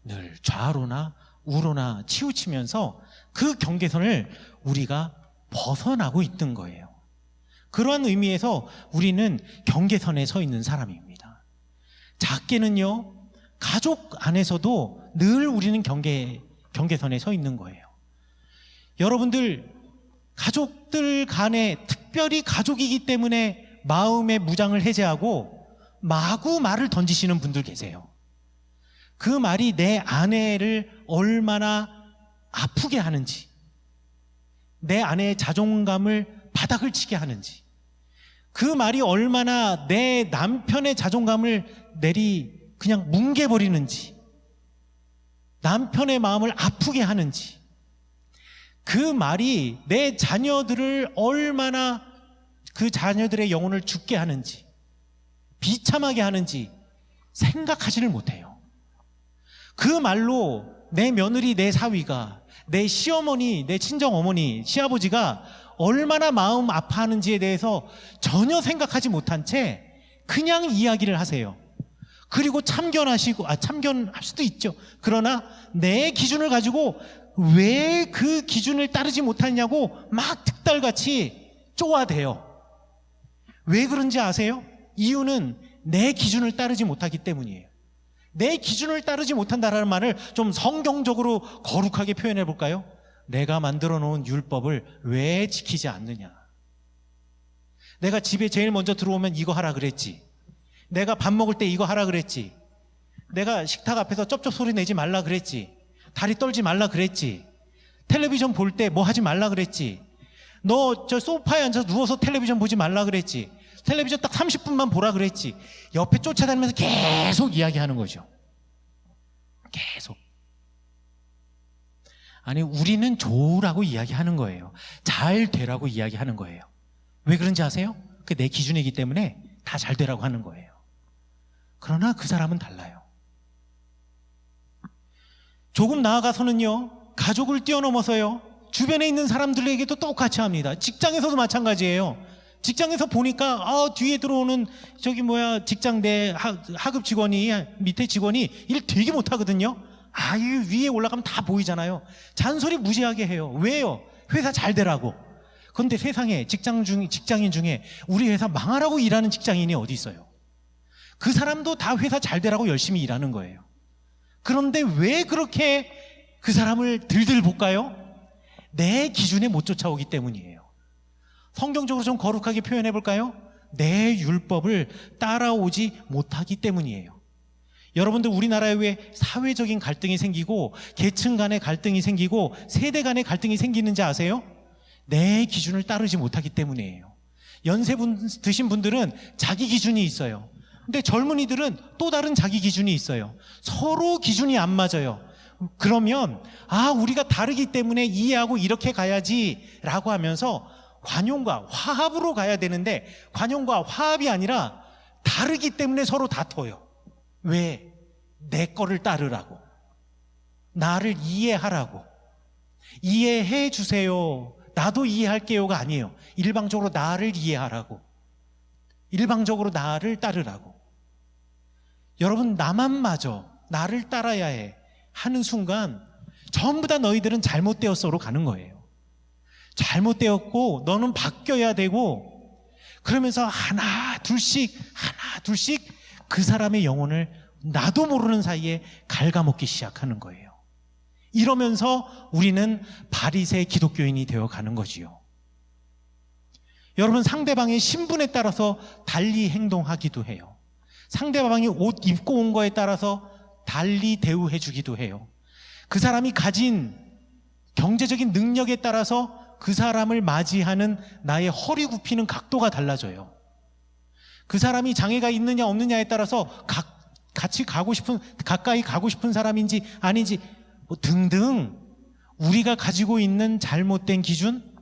늘 좌로나 우로나 치우치면서 그 경계선을 우리가 벗어나고 있는 거예요. 그러한 의미에서 우리는 경계선에 서 있는 사람입니다. 작게는요, 가족 안에서도 늘 우리는 경계선에 서 있는 거예요. 여러분들, 가족들 간에 특별히 가족이기 때문에 마음의 무장을 해제하고 마구 말을 던지시는 분들 계세요. 그 말이 내 아내를 얼마나 아프게 하는지, 내 아내의 자존감을 바닥을 치게 하는지, 그 말이 얼마나 내 남편의 자존감을 그냥 뭉개버리는지, 남편의 마음을 아프게 하는지, 그 말이 내 자녀들을 얼마나, 그 자녀들의 영혼을 죽게 하는지, 비참하게 하는지 생각하지를 못해요. 그 말로 내 며느리, 내 사위가, 내 시어머니, 내 친정어머니, 시아버지가 얼마나 마음 아파하는지에 대해서 전혀 생각하지 못한 채 그냥 이야기를 하세요. 그리고 참견할 수도 있죠. 그러나 내 기준을 가지고 왜 그 기준을 따르지 못하냐고 막 득달같이 쪼아대요. 왜 그런지 아세요? 이유는 내 기준을 따르지 못하기 때문이에요. 내 기준을 따르지 못한다라는 말을 좀 성경적으로 거룩하게 표현해 볼까요? 내가 만들어 놓은 율법을 왜 지키지 않느냐? 내가 집에 제일 먼저 들어오면 이거 하라 그랬지. 내가 밥 먹을 때 이거 하라 그랬지. 내가 식탁 앞에서 쩝쩝 소리 내지 말라 그랬지. 다리 떨지 말라 그랬지. 텔레비전 볼 때 뭐 하지 말라 그랬지. 너 저 소파에 앉아서 누워서 텔레비전 보지 말라 그랬지. 텔레비전 딱 30분만 보라 그랬지. 옆에 쫓아다니면서 계속 이야기하는 거죠. 계속. 아니, 우리는 좋으라고 이야기하는 거예요. 잘 되라고 이야기하는 거예요. 왜 그런지 아세요? 그게 내 기준이기 때문에 다 잘 되라고 하는 거예요. 그러나 그 사람은 달라요. 조금 나아가서는요, 가족을 뛰어넘어서요, 주변에 있는 사람들에게도 똑같이 합니다. 직장에서도 마찬가지예요. 직장에서 보니까 뒤에 들어오는 직장 내 하급 직원이, 밑에 직원이 일 되게 못하거든요. 이 위에 올라가면 다 보이잖아요. 잔소리 무지하게 해요. 왜요? 회사 잘 되라고. 그런데 세상에 직장인 중에 우리 회사 망하라고 일하는 직장인이 어디 있어요? 그 사람도 다 회사 잘 되라고 열심히 일하는 거예요. 그런데 왜 그렇게 그 사람을 들들 볶아요? 내 기준에 못 쫓아오기 때문이에요. 성경적으로 좀 거룩하게 표현해 볼까요? 내 율법을 따라오지 못하기 때문이에요. 여러분들, 우리나라에 왜 사회적인 갈등이 생기고 계층 간의 갈등이 생기고 세대 간의 갈등이 생기는지 아세요? 내 기준을 따르지 못하기 때문이에요. 연세 드신 분들은 자기 기준이 있어요. 근데 젊은이들은 또 다른 자기 기준이 있어요. 서로 기준이 안 맞아요. 그러면 우리가 다르기 때문에 이해하고 이렇게 가야지 라고 하면서 관용과 화합으로 가야 되는데, 관용과 화합이 아니라 다르기 때문에 서로 다퉈요. 왜? 내 거를 따르라고, 나를 이해하라고. 이해해 주세요, 나도 이해할게요가 아니에요. 일방적으로 나를 이해하라고, 일방적으로 나를 따르라고. 여러분, 나만 맞아, 나를 따라야 해 하는 순간 전부 다 너희들은 잘못되었어로 가는 거예요. 잘못되었고 너는 바뀌어야 되고, 그러면서 하나 둘씩 그 사람의 영혼을 나도 모르는 사이에 갉아먹기 시작하는 거예요. 이러면서 우리는 바리새 기독교인이 되어가는 거지요. 여러분, 상대방의 신분에 따라서 달리 행동하기도 해요. 상대방이 옷 입고 온 거에 따라서 달리 대우해 주기도 해요. 그 사람이 가진 경제적인 능력에 따라서 그 사람을 맞이하는 나의 허리 굽히는 각도가 달라져요. 그 사람이 장애가 있느냐 없느냐에 따라서 같이 가까이 가고 싶은 사람인지 아닌지 등등, 우리가 가지고 있는 잘못된 기준,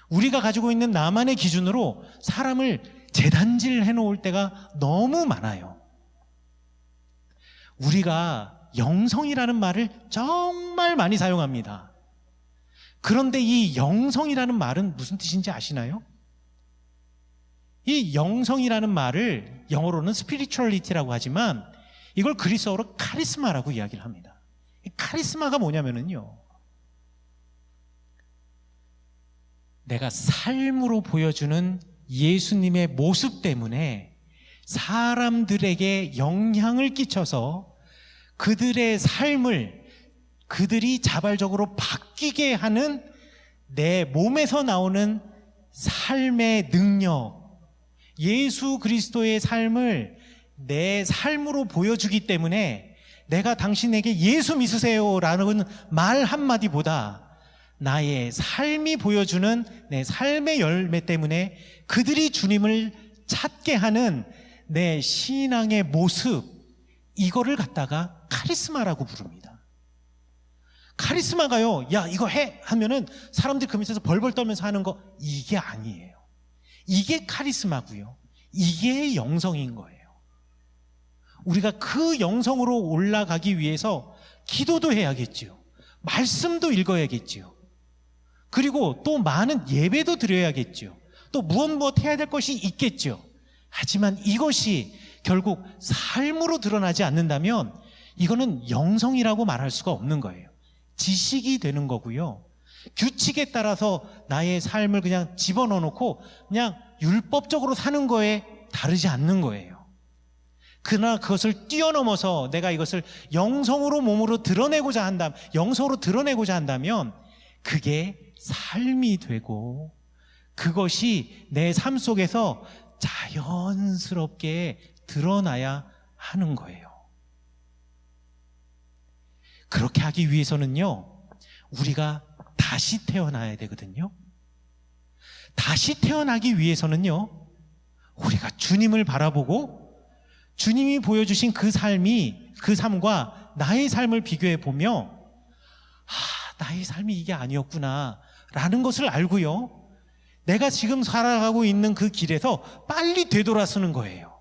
우리가 가지고 있는 나만의 기준으로 사람을 재단질 해놓을 때가 너무 많아요. 우리가 영성이라는 말을 정말 많이 사용합니다. 그런데 이 영성이라는 말은 무슨 뜻인지 아시나요? 이 영성이라는 말을 영어로는 spirituality라고 하지만 이걸 그리스어로 카리스마라고 이야기를 합니다. 이 카리스마가 뭐냐면요, 내가 삶으로 보여주는 예수님의 모습 때문에 사람들에게 영향을 끼쳐서 그들의 삶을 그들이 자발적으로 바뀌게 하는 내 몸에서 나오는 삶의 능력, 예수 그리스도의 삶을 내 삶으로 보여주기 때문에 내가 당신에게 예수 믿으세요 라는 말 한마디보다 나의 삶이 보여주는 내 삶의 열매 때문에 그들이 주님을 찾게 하는 내 신앙의 모습, 이거를 갖다가 카리스마라고 부릅니다. 카리스마가요, 야 이거 해 하면은 사람들이 그 밑에서 벌벌 떨면서 하는 거, 이게 아니에요. 이게 카리스마고요, 이게 영성인 거예요. 우리가 그 영성으로 올라가기 위해서 기도도 해야겠지요, 말씀도 읽어야겠지요, 그리고 또 많은 예배도 드려야겠지요, 또 무엇 해야 될 것이 있겠지요. 하지만 이것이 결국 삶으로 드러나지 않는다면 이거는 영성이라고 말할 수가 없는 거예요. 지식이 되는 거고요, 규칙에 따라서 나의 삶을 그냥 집어넣어 놓고 그냥 율법적으로 사는 거에 다르지 않는 거예요. 그러나 그것을 뛰어넘어서 내가 이것을 영성으로 몸으로 드러내고자 한다면, 영성으로 드러내고자 한다면 그게 삶이 되고 그것이 내 삶 속에서 자연스럽게 드러나야 하는 거예요. 그렇게 하기 위해서는요, 우리가 다시 태어나야 되거든요. 다시 태어나기 위해서는요, 우리가 주님을 바라보고 주님이 보여주신 그 삶과 나의 삶을 비교해 보며 나의 삶이 이게 아니었구나 라는 것을 알고요, 내가 지금 살아가고 있는 그 길에서 빨리 되돌아서는 거예요.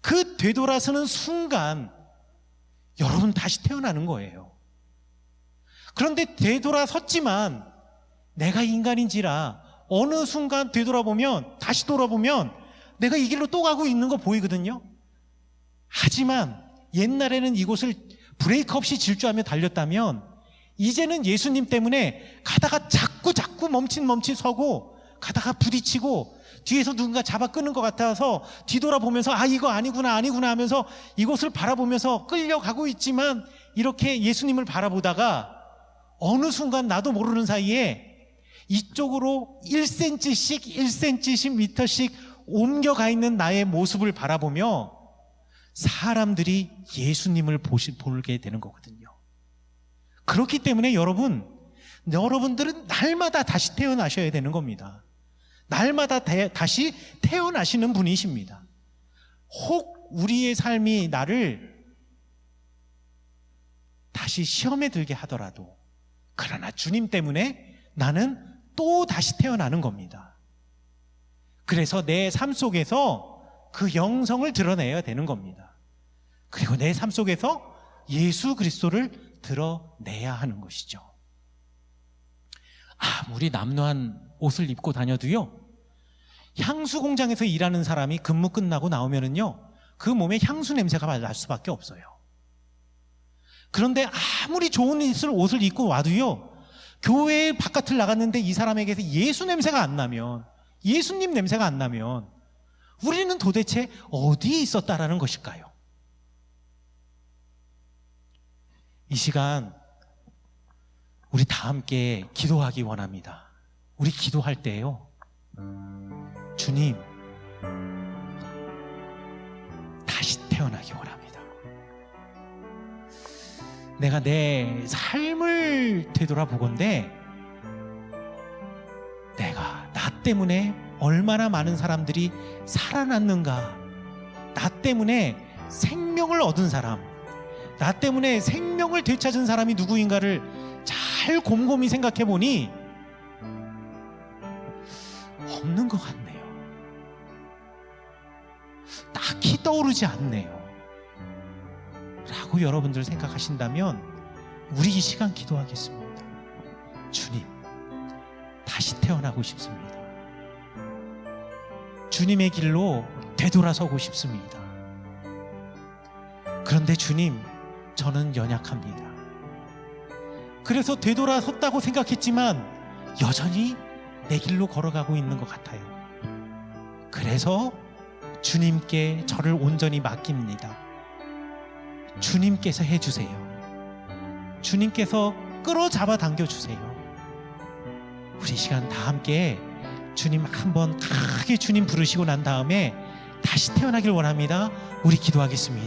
그 되돌아서는 순간 여러분 다시 태어나는 거예요. 그런데 되돌아섰지만 내가 인간인지라 어느 순간 다시 돌아보면 내가 이 길로 또 가고 있는 거 보이거든요. 하지만 옛날에는 이곳을 브레이크 없이 질주하며 달렸다면 이제는 예수님 때문에 가다가 자꾸 멈칫 서고 가다가 부딪히고 뒤에서 누군가 잡아 끄는 것 같아서 뒤돌아보면서 아 이거 아니구나 하면서 이곳을 바라보면서 끌려가고 있지만 이렇게 예수님을 바라보다가 어느 순간 나도 모르는 사이에 이쪽으로 1cm씩 1cm씩 옮겨가 있는 나의 모습을 바라보며 사람들이 예수님을 보게 되는 거거든요. 그렇기 때문에 여러분들은 날마다 다시 태어나셔야 되는 겁니다. 날마다 다시 태어나시는 분이십니다. 혹 우리의 삶이 나를 다시 시험에 들게 하더라도 그러나 주님 때문에 나는 또 다시 태어나는 겁니다. 그래서 내 삶 속에서 그 영성을 드러내야 되는 겁니다. 그리고 내 삶 속에서 예수 그리스도를 드러내야 하는 것이죠. 아무리 남루한 옷을 입고 다녀도요, 향수 공장에서 일하는 사람이 근무 끝나고 나오면은요, 그 몸에 향수 냄새가 날 수밖에 없어요. 그런데 아무리 좋은 옷을 입고 와도요, 교회 바깥을 나갔는데 이 사람에게서 예수 냄새가 안 나면, 예수님 냄새가 안 나면 우리는 도대체 어디에 있었다라는 것일까요? 이 시간 우리 다 함께 기도하기 원합니다. 우리 기도할 때요, 주님 다시 태어나기 원합니다. 내가 내 삶을 되돌아보건대 내가 나 때문에 얼마나 많은 사람들이 살아났는가, 나 때문에 생명을 얻은 사람, 나 때문에 생명을 되찾은 사람이 누구인가를 잘 곰곰이 생각해 보니 없는 것 같네요. 딱히 떠오르지 않네요 라고 여러분들 생각하신다면 우리 이 시간 기도하겠습니다. 주님, 다시 태어나고 싶습니다. 주님의 길로 되돌아서고 싶습니다. 그런데 주님, 저는 연약합니다. 그래서 되돌아섰다고 생각했지만 여전히 내 길로 걸어가고 있는 것 같아요. 그래서 주님께 저를 온전히 맡깁니다. 주님께서 해주세요. 주님께서 끌어잡아 당겨주세요. 우리 시간 다 함께 주님 한번 크게 주님 부르시고 난 다음에 다시 태어나길 원합니다. 우리 기도하겠습니다.